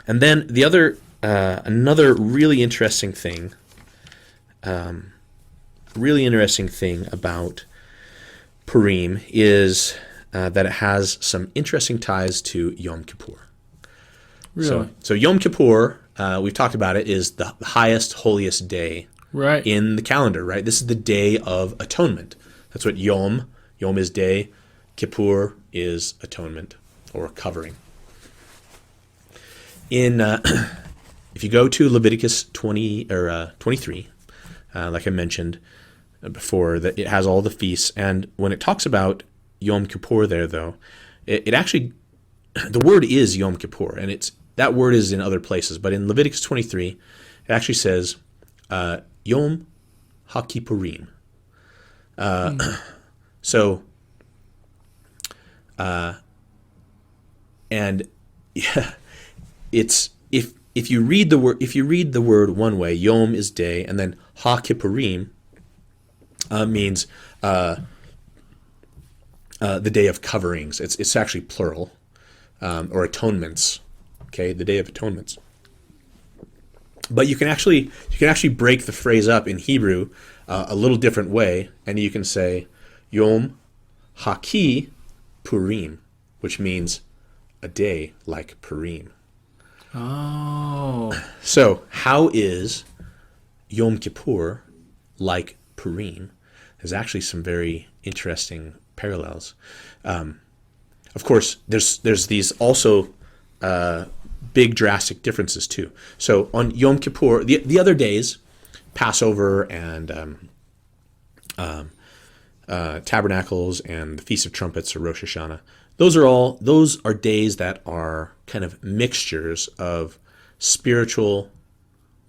then the other, another really interesting thing about Purim is that it has some interesting ties to Yom Kippur. Really? So Yom Kippur, we've talked about it, is the highest, holiest day in the calendar, right? This is the Day of Atonement. That's what Yom is day, Kippur is atonement or covering. If you go to Leviticus 20 or 23, like I mentioned before, that it has all the feasts, and when it talks about Yom Kippur there, though, it actually the word is Yom Kippur, and that word is in other places, but in Leviticus 23, it actually says Yom HaKippurim. So, and yeah, it's if you read the word one way, Yom is day, and then HaKippurim means the day of coverings. It's actually plural, or atonements. Okay, the Day of Atonements. But you can actually break the phrase up in Hebrew a little different way, and you can say Yom Haki Purim, which means a day like Purim. Oh. So how is Yom Kippur like Purim? There's actually some very interesting parallels. Of course, there's these also big drastic differences too. So on Yom Kippur, the other days, Passover and Tabernacles and the Feast of Trumpets or Rosh Hashanah, those are days that are kind of mixtures of spiritual.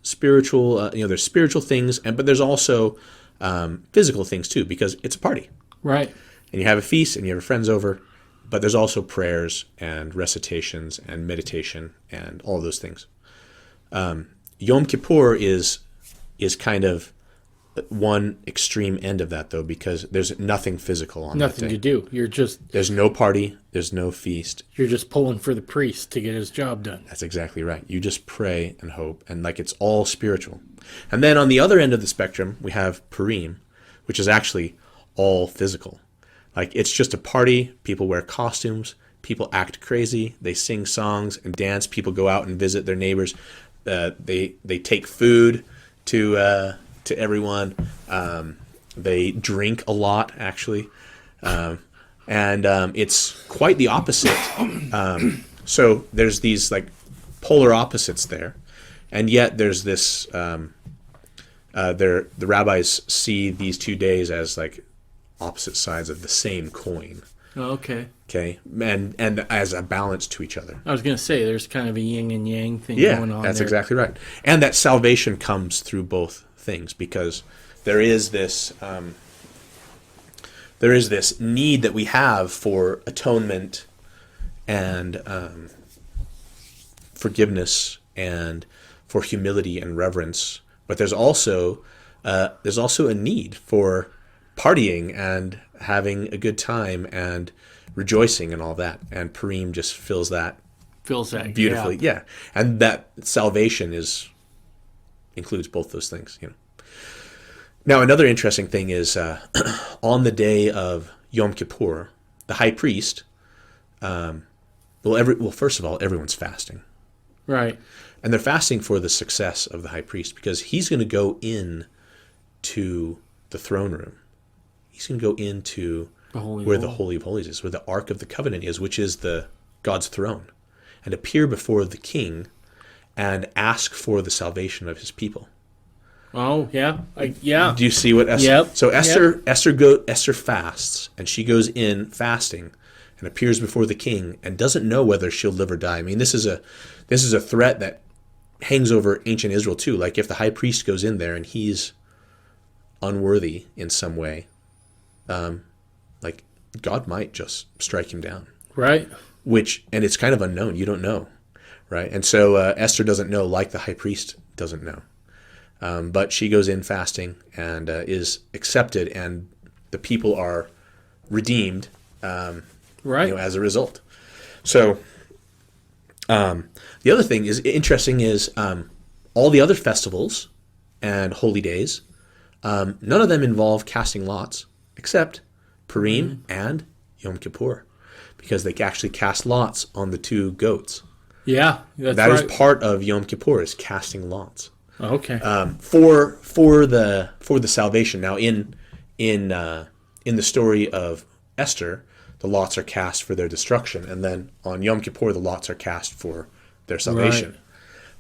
There's spiritual things, but there's also physical things too, because it's a party, right? And you have a feast and you have friends over. But there's also prayers and recitations and meditation and all those things. Yom Kippur is kind of one extreme end of that, though, because there's nothing physical on that day. Nothing to do. There's no party. There's no feast. You're just pulling for the priest to get his job done. That's exactly right. You just pray and hope, and it's all spiritual. And then on the other end of the spectrum, we have Purim, which is actually all physical. It's just a party. People wear costumes. People act crazy. They sing songs and dance. People go out and visit their neighbors. They take food to everyone. They drink a lot, actually, and it's quite the opposite. So there's these polar opposites there, and yet there's this. The rabbis see these 2 days as opposite sides of the same coin. Oh, okay. Okay, and as a balance to each other. I was going to say there's kind of a yin and yang thing going on. That's there. exactly right. And that salvation comes through both things, because there is this need that we have for atonement and forgiveness and for humility and reverence. But there's also a need for partying and having a good time and rejoicing and all that. And Purim just fills that beautifully. Yeah. And that salvation includes both those things. Now, another interesting thing is on the day of Yom Kippur, the high priest, first of all, everyone's fasting. Right. And they're fasting for the success of the high priest, because he's going to go in to the throne room. He's going to go into the Holy of Holies is, where the Ark of the Covenant is, which is God's throne, and appear before the king and ask for the salvation of his people. Oh, yeah. Yeah. Do you see what Esther? Yep. So Esther fasts, and she goes in fasting and appears before the king and doesn't know whether she'll live or die. I mean, this is a threat that hangs over ancient Israel too. If the high priest goes in there and he's unworthy in some way, God might just strike him down. Right. And it's kind of unknown. You don't know. Right. And so Esther doesn't know, like the high priest doesn't know. But she goes in fasting and is accepted, and the people are redeemed right. As a result. So the other thing is interesting is all the other festivals and holy days, none of them involve casting lots except Purim and Yom Kippur, because they actually cast lots on the 2 goats. Yeah, that right. is part of Yom Kippur, is casting lots. Okay. For the salvation. Now in the story of Esther, the lots are cast for their destruction, and then on Yom Kippur the lots are cast for their salvation. Right.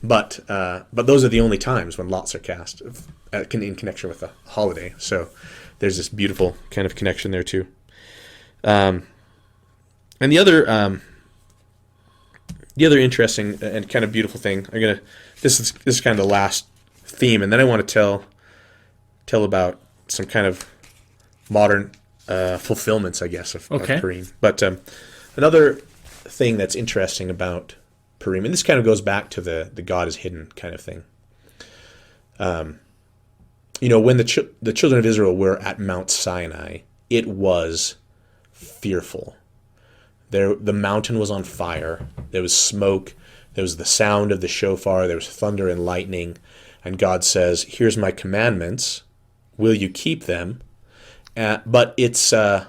But those are the only times when lots are cast in connection with a holiday. So there's this beautiful kind of connection there too. And the other The other interesting and kind of beautiful thing, this is kind of the last theme, and then I want to tell about some kind of modern fulfillments, I guess, of Purim. But another thing that's interesting about Purim, and this kind of goes back to the God is hidden kind of thing. When the children of Israel were at Mount Sinai, it was fearful. The mountain was on fire. There was smoke. There was the sound of the shofar. There was thunder and lightning. And God says, "Here's my commandments. Will you keep them?" But it's the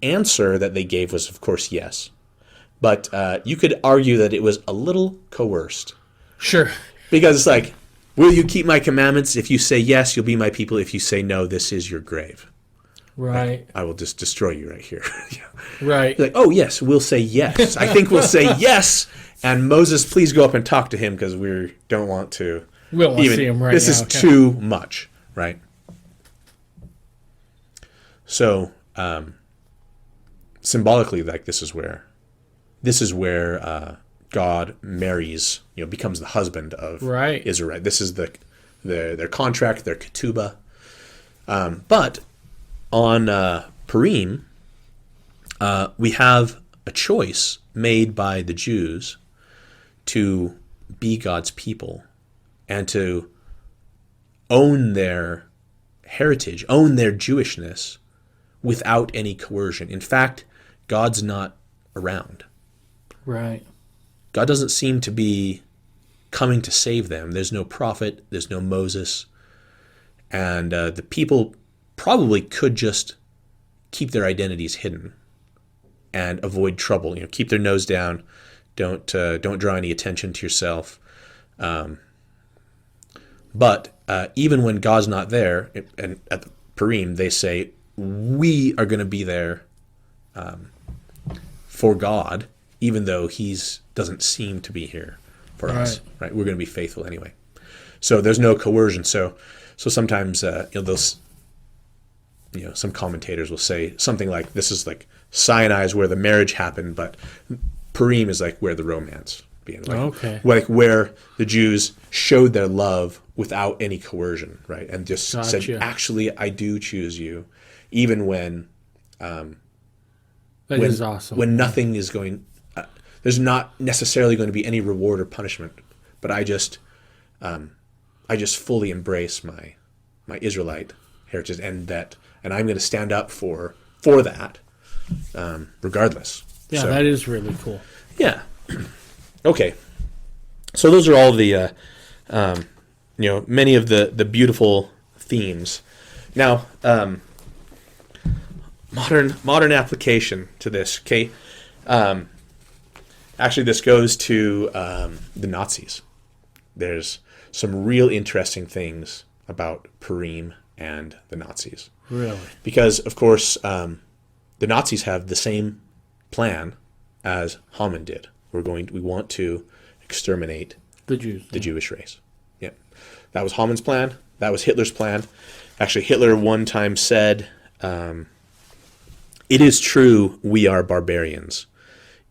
answer that they gave was, of course, yes. But you could argue that it was a little coerced. Sure. Because it's like, will you keep my commandments? If you say yes, you'll be my people. If you say no, this is your grave. Right. I will just destroy you right here. Yeah. Right. Like, oh, yes, we'll say yes. I think we'll say yes. And Moses, please go up and talk to him because we don't want to. We don't want to see him right now. This is too much, right? So, symbolically, like this is where God marries, becomes the husband of Israel. Right? This is their contract, their ketubah. But on Purim, we have a choice made by the Jews to be God's people and to own their heritage, own their Jewishness without any coercion. In fact, God's not around. Right. God doesn't seem to be coming to save them. There's no prophet. There's no Moses. And the people probably could just keep their identities hidden and avoid trouble. Keep their nose down. Don't draw any attention to yourself. But even when God's not there, and at the Purim, they say, we are going to be there for God, even though He doesn't seem to be here for us. Right? We're going to be faithful anyway. So there's no coercion. So sometimes those some commentators will say something like, this is like Sinai is where the marriage happened, but Purim is like where the romance began. Like where the Jews showed their love without any coercion, right? And just said, actually, I do choose you, even when that is awesome. When nothing is going, there's not necessarily going to be any reward or punishment, but I just fully embrace my Israelite heritage, and I'm going to stand up for that, regardless. Yeah, so, that is really cool. Yeah. Okay. So those are all the, many of the beautiful themes. Now, modern application to this. Okay. Actually, this goes to the Nazis. There's some real interesting things about Purim and the Nazis. Really? Because, of course, the Nazis have the same plan as Haman did. We want to exterminate the Jews, the Jewish race. Yeah, that was Haman's plan. That was Hitler's plan. Actually, Hitler one time said, "It is true we are barbarians.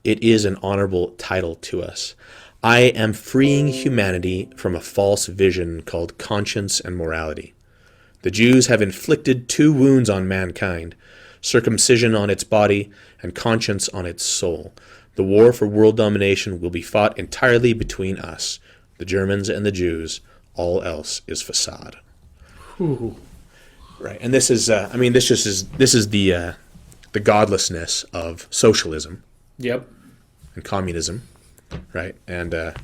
It is an honorable title to us. I am freeing humanity from a false vision called conscience and morality. The Jews have inflicted two wounds on mankind, circumcision on its body and conscience on its soul. The war for world domination will be fought entirely between us, the Germans and the Jews. All else is facade." Ooh. Right, and this is, this is the godlessness of socialism. Yep. And communism, right? And it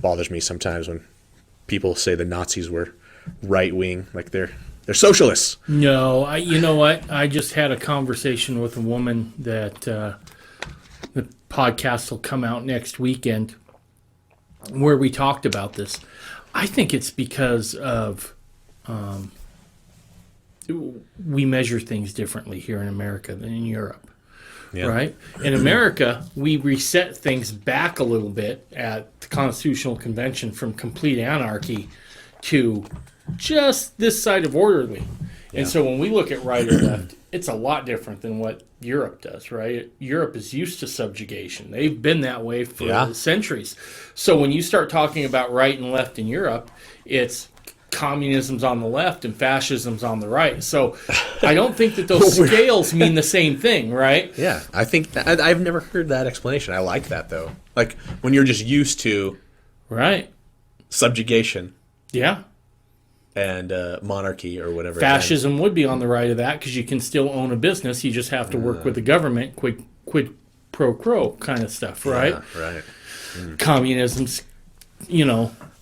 bothers me sometimes when people say the Nazis were right wing, like they're socialists. No, you know what? I just had a conversation with a woman that the podcast will come out next weekend, where we talked about this. I think it's because of we measure things differently here in America than in Europe. Yeah. Right? In America, we reset things back a little bit at the Constitutional Convention from complete anarchy to just this side of orderly. Yeah. And so when we look at right or left, it's a lot different than what Europe does, right? Europe is used to subjugation. They've been that way for Yeah. centuries. So when you start talking about right and left in Europe, it's communism's on the left and fascism's on the right. So I don't think that those scales mean the same thing, right? Yeah, I think I've never heard that explanation. I like that though. Like when you're just used to Right. subjugation Yeah. and monarchy or whatever. Fascism would be on the right of that because you can still own a business. You just have to work with the government, quid pro quo kind of stuff, right? Yeah, right. Communism's,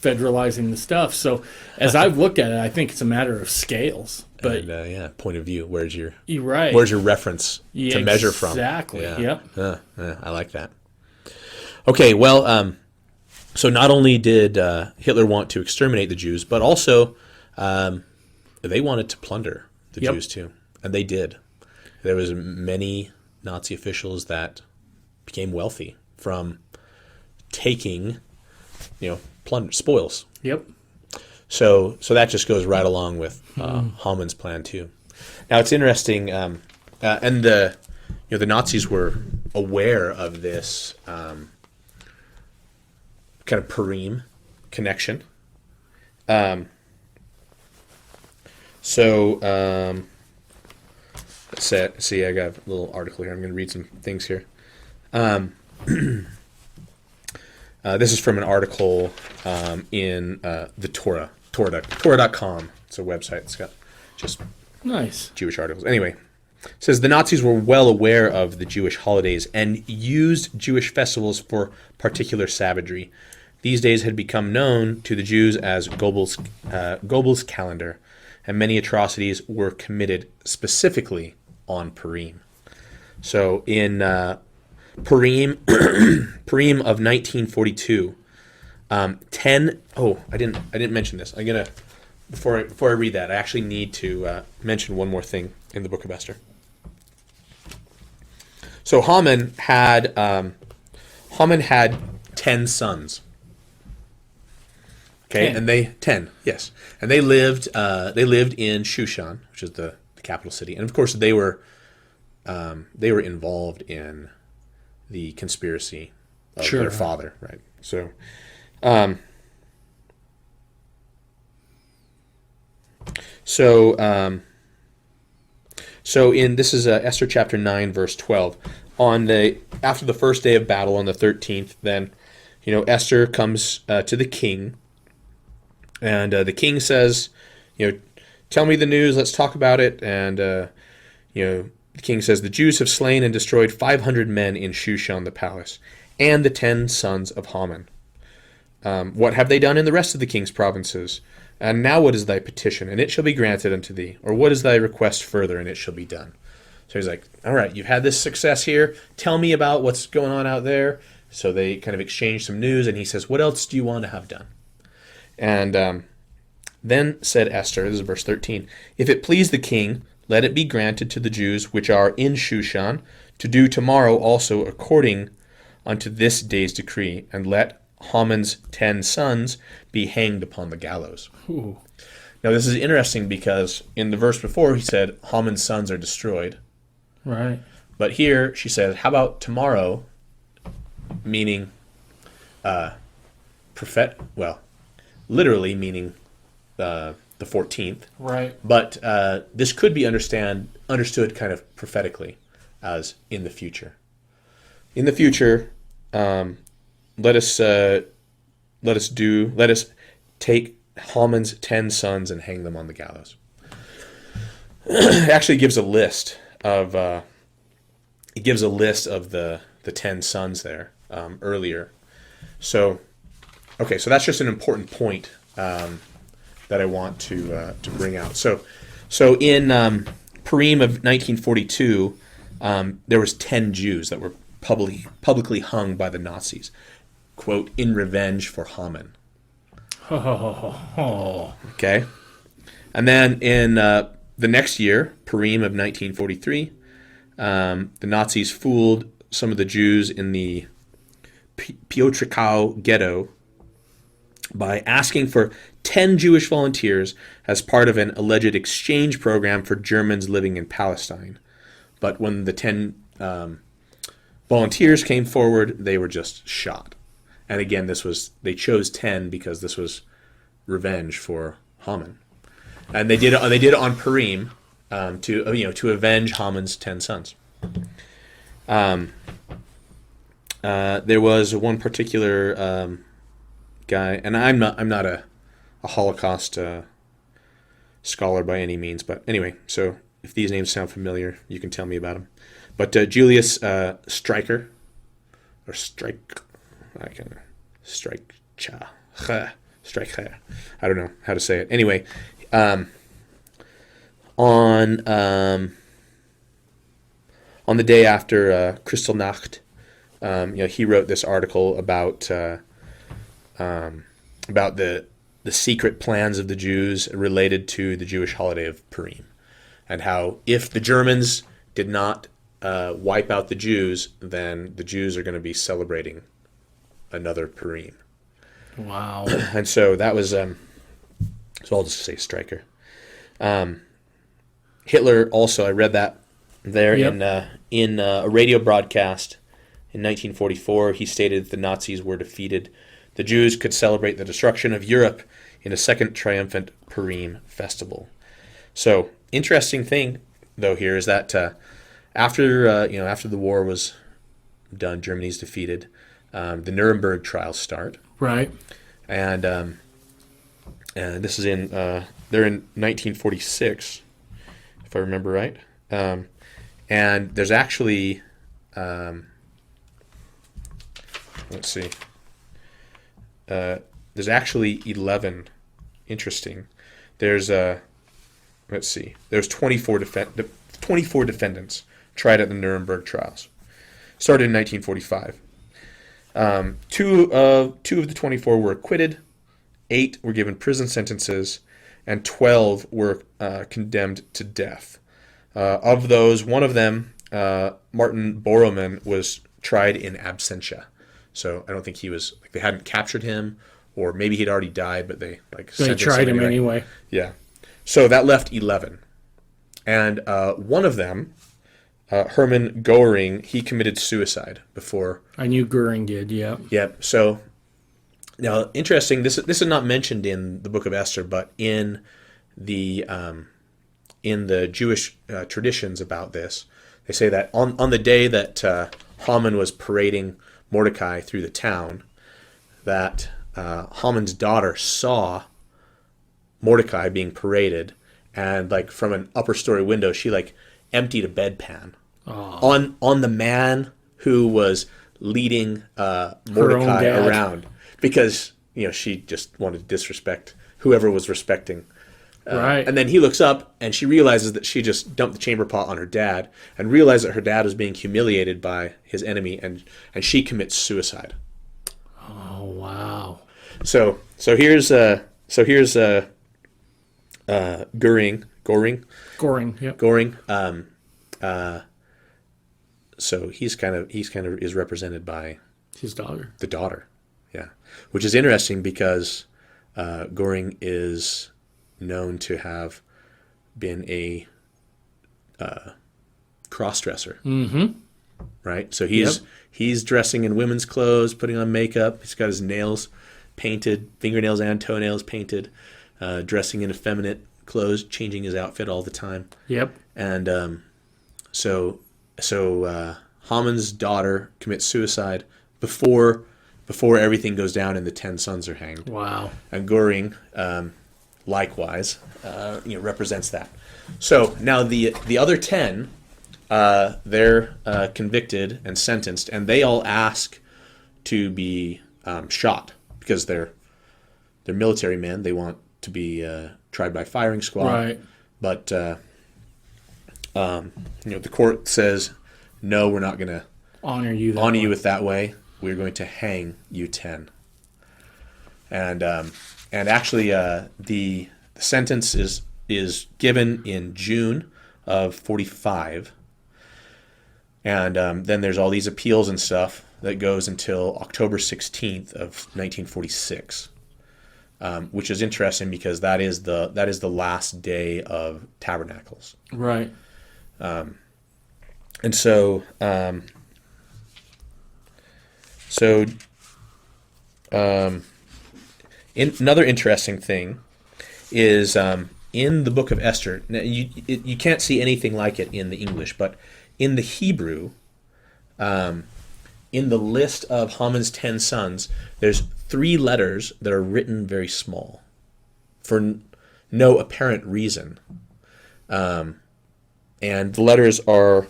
federalizing the stuff. So as I've looked at it, I think it's a matter of scales. But And, point of view. Where's your right. Where's your reference to measure from? Exactly. Yeah. Yep. I like that. Okay, well, so not only did Hitler want to exterminate the Jews, but also they wanted to plunder the Yep. Jews too, and they did. There was many Nazi officials that became wealthy from taking, plunder spoils. Yep. So that just goes right along with Haman's plan too. Now it's interesting, and the Nazis were aware of this kind of Purim connection. Let's see. I got a little article here. I'm going to read some things here. This is from an article in the Torah.com. It's a website. It's got just Nice. Jewish articles. Anyway, it says the Nazis were well aware of the Jewish holidays and used Jewish festivals for particular savagery. These days had become known to the Jews as Goebbels' calendar, and many atrocities were committed specifically on Purim. So in Purim of 1942, 10. Oh, I didn't mention this. I'm gonna before I read that. I actually need to mention one more thing in the Book of Esther. So Haman had 10 sons. Okay, 10. and they 10, yes, and they lived in Shushan, which is the capital city, and of course they were involved in the conspiracy of their father, right? So, this is Esther chapter 9 verse 12. After the first day of battle on the 13th, then Esther comes to the king, and the king says, tell me the news, let's talk about it, and the king says, the Jews have slain and destroyed 500 men in Shushan the palace, and the 10 sons of Haman. What have they done in the rest of the king's provinces? And now what is thy petition? And it shall be granted unto thee. Or what is thy request further? And it shall be done. So he's like, all right, you've had this success here. Tell me about what's going on out there. So they kind of exchange some news, and he says, what else do you want to have done? And then said Esther, this is verse 13, if it please the king, let it be granted to the Jews which are in Shushan to do tomorrow also according unto this day's decree, and let Haman's 10 sons be hanged upon the gallows. Ooh. Now this is interesting because in the verse before he said Haman's sons are destroyed. Right. But here she says, how about tomorrow, meaning literally meaning the 14th. Right. But this could be understood kind of prophetically as in the future. In the future, let us take Haman's 10 sons and hang them on the gallows. It actually gives a list of the 10 sons there earlier. So that's just an important point that I want to bring out. So in Purim of 1942, there was 10 Jews that were publicly hung by the Nazis, quote, in revenge for Haman. Okay, and then in the next year, Purim of 1943, the Nazis fooled some of the Jews in the Piotrkow ghetto by asking for 10 Jewish volunteers as part of an alleged exchange program for Germans living in Palestine. But when the 10 volunteers came forward, they were just shot. And again, they chose 10 because this was revenge for Haman. And they did it on Purim to avenge Haman's 10 sons. There was one particular guy, and I'm not a Holocaust scholar by any means, but anyway, so if these names sound familiar, you can tell me about them. But Julius Streicher, or Streicher, I don't know how to say it. Anyway, on the day after Kristallnacht, he wrote this article about the secret plans of the Jews related to the Jewish holiday of Purim, and how if the Germans did not wipe out the Jews, then the Jews are going to be celebrating another Purim. Wow. And so that was, so I'll just say Streicher. Hitler also, I read that there in a radio broadcast in 1944. He stated that the Nazis were defeated. The Jews could celebrate the destruction of Europe in a second triumphant Purim festival. So, interesting thing, though, here is that after the war was done, Germany's defeated, the Nuremberg trials start. Right. And this is they're in 1946, if I remember right. And there's actually, let's see, there's actually 11. Interesting. There's let's see. There's 24 defendants tried at the Nuremberg trials. Started in 1945. Two of the 24 were acquitted. 8 were given prison sentences, and 12 were condemned to death. Of those, one of them, Martin Borroman, was tried in absentia. So I don't think they hadn't captured him, or maybe he'd already died, but they tried him anyway. Yeah. So that left 11. And one of them, Hermann Göring, he committed suicide before. I knew Göring did, yeah. Yep. So now, interesting, this is not mentioned in the Book of Esther, but in the Jewish traditions about this, they say that on the day that Haman was parading Mordecai through the town, that Haman's daughter saw Mordecai being paraded, and like from an upper story window, she like emptied a bedpan on the man who was leading Mordecai around, because she just wanted to disrespect whoever was respecting. Right. And then he looks up, and she realizes that she just dumped the chamber pot on her dad, and realized that her dad was being humiliated by his enemy, and she commits suicide. Oh wow! So here's Göring. Yep. Göring. So he's kind of is represented by his daughter. The daughter, yeah, which is interesting because Göring is known to have been a cross-dresser. Mm-hmm. Right? So he's dressing in women's clothes, putting on makeup. He's got his nails painted, fingernails and toenails painted, dressing in effeminate clothes, changing his outfit all the time. Yep. And so Haman's daughter commits suicide before everything goes down and the 10 sons are hanged. Wow. And Göring, likewise, represents that. So now the other 10, they're convicted and sentenced, and they all ask to be shot because they're military men. They want to be tried by firing squad. Right. But the court says, no, we're not going to honor you with that way. We're going to hang you 10. And actually, the sentence is given in June of 45, and then there's all these appeals and stuff that goes until October 16th of 1946. which is interesting because that is the last day of Tabernacles. Right. And so, another interesting thing is in the book of Esther. Now you can't see anything like it in the English, but in the Hebrew, in the list of Haman's 10 sons, there's 3 letters that are written very small for no apparent reason. And the letters are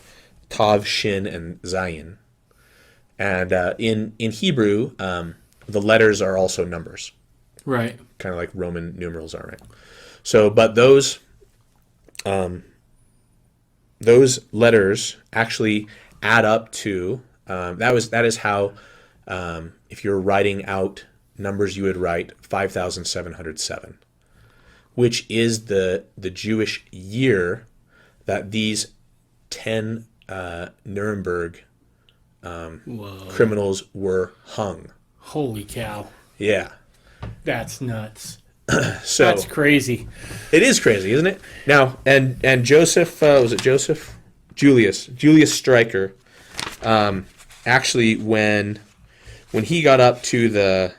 Tav, Shin, and Zayin. And in Hebrew, the letters are also numbers. Right. Kind of like Roman numerals are, right? So, but those letters actually add up to, that is how, if you're writing out numbers, you would write 5,707, which is the Jewish year that these 10 Nuremberg criminals were hung. Holy cow. Yeah. That's nuts. So that's crazy. It is crazy, isn't it? Now, and Joseph, was it Joseph? Julius Stryker, actually when he got up to the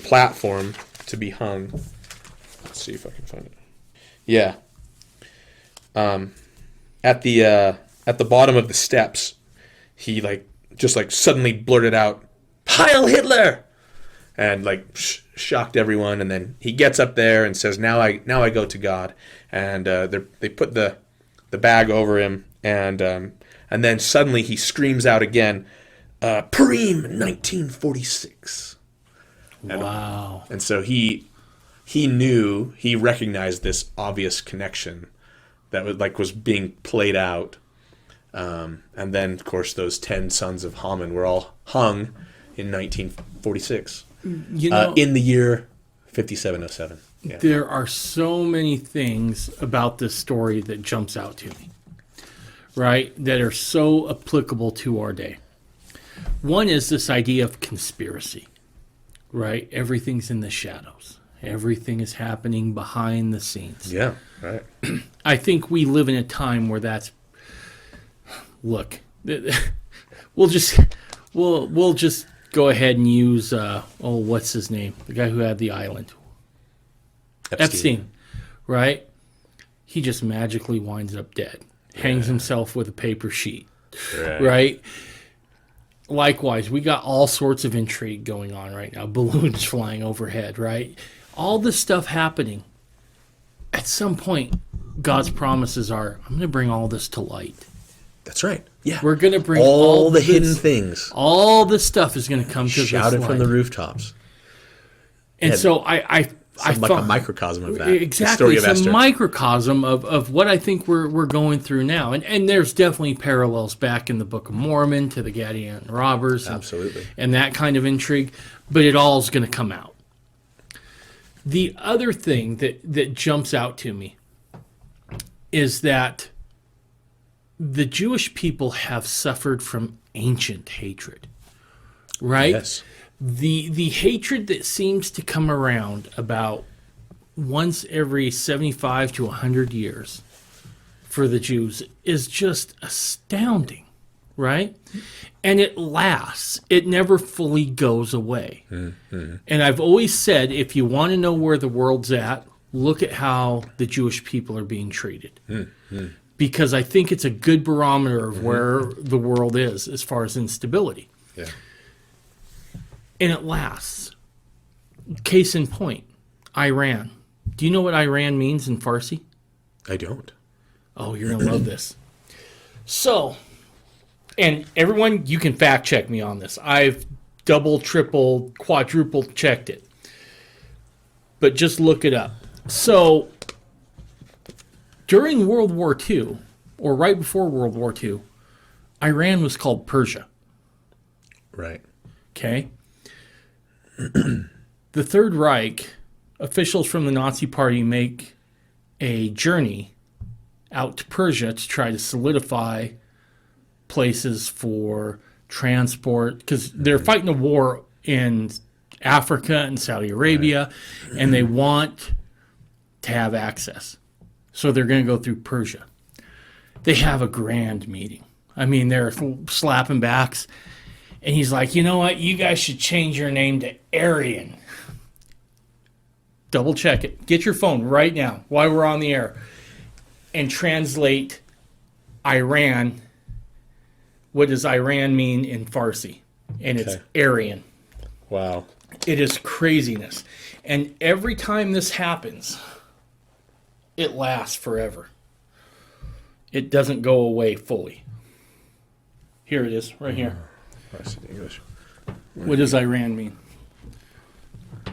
platform to be hung. Let's see if I can find it. Yeah. At the bottom of the steps, he just suddenly blurted out, "Heil Hitler!" and shocked everyone. And then he gets up there and says, "Now I go to God." And they put the bag over him, and then suddenly he screams out again, "Purim, 1946." Wow. And so he recognized this obvious connection that was being played out. And then, of course, those 10 sons of Haman were all hung in 1946, in the year 5707. Yeah. There are so many things about this story that jumps out to me, right, that are so applicable to our day. One is this idea of conspiracy, right? Everything's in the shadows. Everything is happening behind the scenes. Yeah, right. I think we live in a time where that's... Look, we'll just go ahead and use what's his name? The guy who had the island. Epstein, right? He just magically winds up dead. Hangs himself with a paper sheet. Right? Likewise, we got all sorts of intrigue going on right now. Balloons flying overhead, right? All this stuff happening. At some point, God's promises are, I'm going to bring all this to light. That's right. Yeah. We're going to bring all the hidden things. All this stuff is going to come to Shout this it from the rooftops. And so I like a microcosm of that. Exactly. The story of it's Esther. A microcosm of what I think we're going through now. And there's definitely parallels back in the Book of Mormon to the Gadian robbers. Absolutely. And that kind of intrigue. But it all is going to come out. The other thing that jumps out to me is that the Jewish people have suffered from ancient hatred, right? Yes. The hatred that seems to come around about once every 75 to 100 years for the Jews is just astounding, right? And it lasts. It never fully goes away. Mm-hmm. And I've always said, if you want to know where the world's at, look at how the Jewish people are being treated. Mm-hmm. Because I think it's a good barometer of where the world is as far as instability. Yeah. And it lasts. Case in point, Iran. Do you know what Iran means in Farsi? I don't. Oh, you're going to love this. So, and everyone, you can fact check me on this. I've double, triple, quadruple checked it. But just look it up. So, during World War II, or right before World War II, Iran was called Persia. Right. Okay? The Third Reich, officials from the Nazi Party make a journey out to Persia to try to solidify places for transport, because they're fighting a war in Africa and Saudi Arabia, and they want to have access. So they're going to go through Persia. They have a grand meeting. I mean, they're slapping backs. And he's like, you know what? You guys should change your name to Aryan. Double check it. Get your phone right now while we're on the air. And translate Iran. What does Iran mean in Farsi? And it's Aryan. Wow. It is craziness. And every time this happens, it lasts forever. It doesn't go away fully. Here it is, right here. English. What does Iran mean?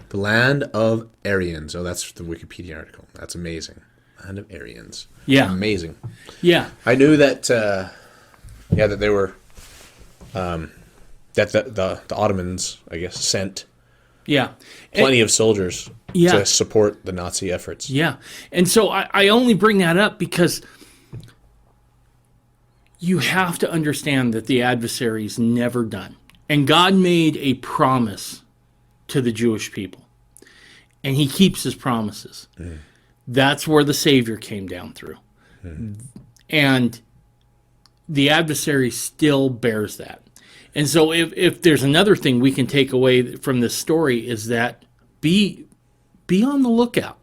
The land of Aryans. Oh, that's the Wikipedia article. That's amazing. Land of Aryans. Yeah. Amazing. Yeah. I knew that, that they were, that the Ottomans, I guess, sent plenty of soldiers to support the Nazi efforts. Yeah. And so I only bring that up because you have to understand that the adversary is never done. And God made a promise to the Jewish people. And he keeps his promises. Mm. That's where the Savior came down through. Mm. And the adversary still bears that. And so if there's another thing we can take away from this story is that be on the lookout,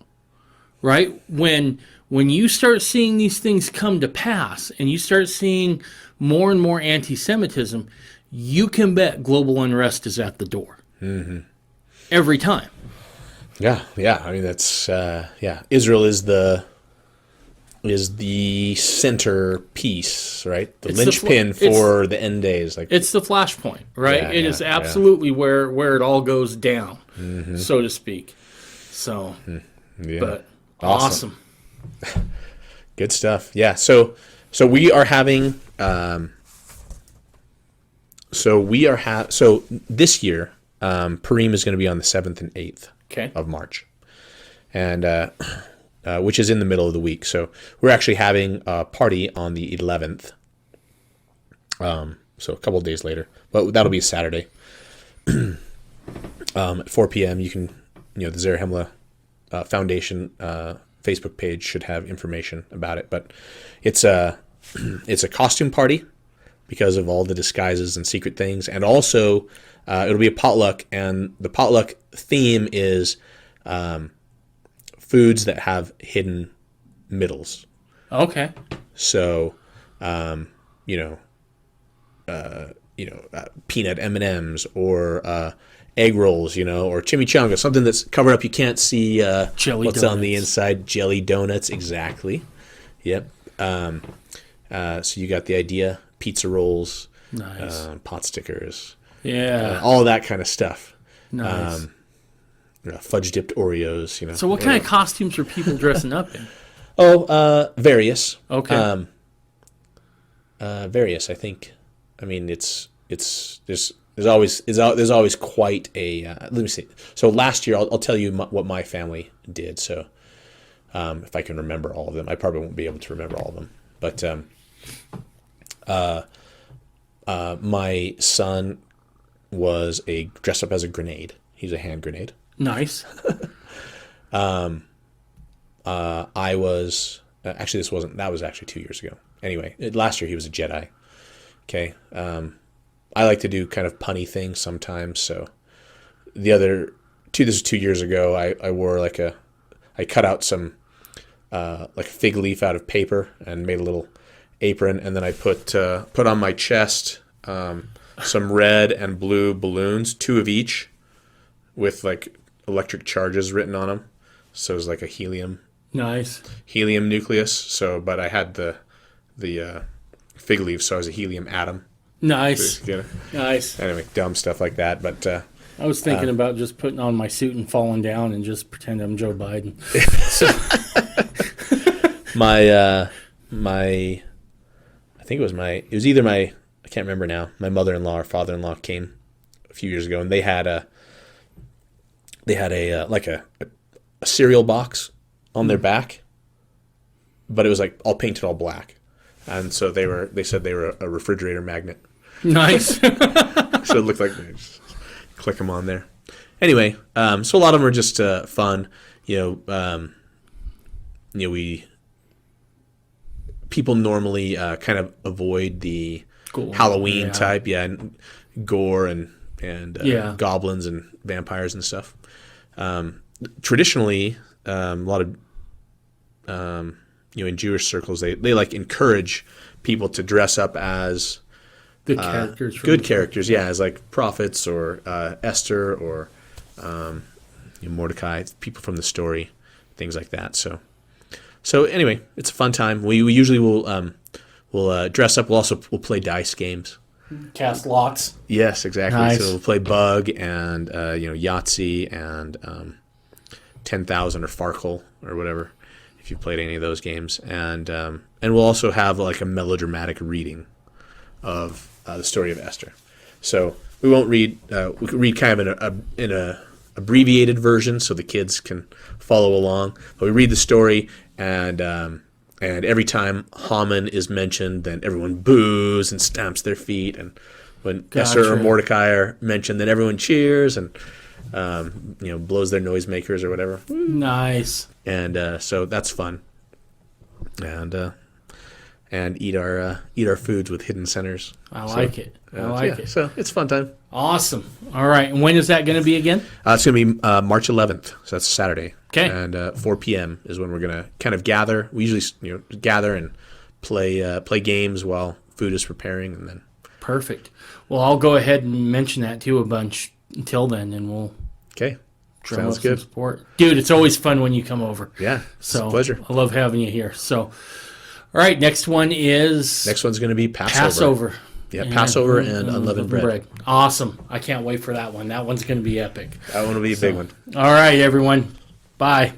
right? When you start seeing these things come to pass and you start seeing more and more anti-Semitism, you can bet global unrest is at the door. Mm-hmm. Every time. Yeah. I mean, that's, Israel is the centerpiece, right? The linchpin for the end days. Like it's the flashpoint, right? It is absolutely where it all goes down, so to speak. So, but awesome. Good stuff. Yeah. So we are having. So this year, Purim is going to be on the 7th and 8th of March, and which is in the middle of the week. So we're actually having a party on the 11th. So a couple of days later, but that'll be Saturday. At 4 p.m. You can, the Zarahemla Foundation Facebook page should have information about it. But it's a costume party because of all the disguises and secret things, and also it'll be a potluck, and the potluck theme is foods that have hidden middles. Okay. So, peanut M&Ms or egg rolls, or chimichanga, something that's covered up. You can't see what's donuts on the inside. Jelly donuts, exactly. Yep. So you got the idea. Pizza rolls, nice. Pot stickers, all of that kind of stuff. Nice. Fudge dipped Oreos, So what kind of costumes are people dressing up in? Various. Okay. Various. I think. I mean, there's always quite a. Let me see. So last year, I'll tell you what my family did. So, if I can remember all of them, I probably won't be able to remember all of them. But my son was dressed up as a grenade. He's a hand grenade. Nice. I was actually that was actually 2 years ago. Anyway, last year he was a Jedi. Okay. I like to do kind of punny things sometimes. So this is 2 years ago. I wore I cut out some like a fig leaf out of paper and made a little apron, and then I put on my chest some red and blue balloons, 2 of each, with like electric charges written on them. So it was like a helium nucleus. So, but I had the fig leaf, so I was a helium atom. Nice. Nice. Anyway, dumb stuff like that. But I was thinking about just putting on my suit and falling down and just pretend I'm Joe Biden. I think it was either I can't remember now. My mother-in-law or father-in-law came a few years ago, and they had a cereal box on their back, but it was like all painted all black, and so they said they were a refrigerator magnet. Nice. So it looked like click them on there. Anyway, so a lot of them are just fun. People normally kind of avoid the Halloween type, and gore and goblins and vampires and stuff. Traditionally, a lot of in Jewish circles, they like encourage people to dress up as good characters. As like prophets or Esther or Mordecai, people from the story, things like that. So anyway, it's a fun time. We usually will dress up. We'll play dice games. Cast lots. Yes, exactly. Nice. So we'll play Bug and Yahtzee and 10,000 or Farkle or whatever, if you played any of those games. And we'll also have like a melodramatic reading of the story of Esther. So we won't read. We can read kind of in a abbreviated version so the kids can follow along. But we read the story, and every time Haman is mentioned, then everyone boos and stamps their feet. And when Esther or Mordecai are mentioned, then everyone cheers and blows their noisemakers or whatever. Nice. And so that's fun. And eat our foods with hidden centers. I like it. So it's a fun time. Awesome. All right. And when is that going to be again? It's going to be March 11th. So that's Saturday. Okay. And 4 p.m. is when we're going to kind of gather. We usually gather and play games while food is preparing, and then. Perfect. Well, I'll go ahead and mention that too a bunch until then, and we'll. Okay. Sounds good. Some support. Dude, it's always fun when you come over. Yeah. It's a pleasure. I love having you here. So, all right. Next one's going to be Passover. Yeah, Passover and unleavened bread. Awesome. I can't wait for that one. That one's going to be epic. That one will be a big one. All right, everyone. Bye.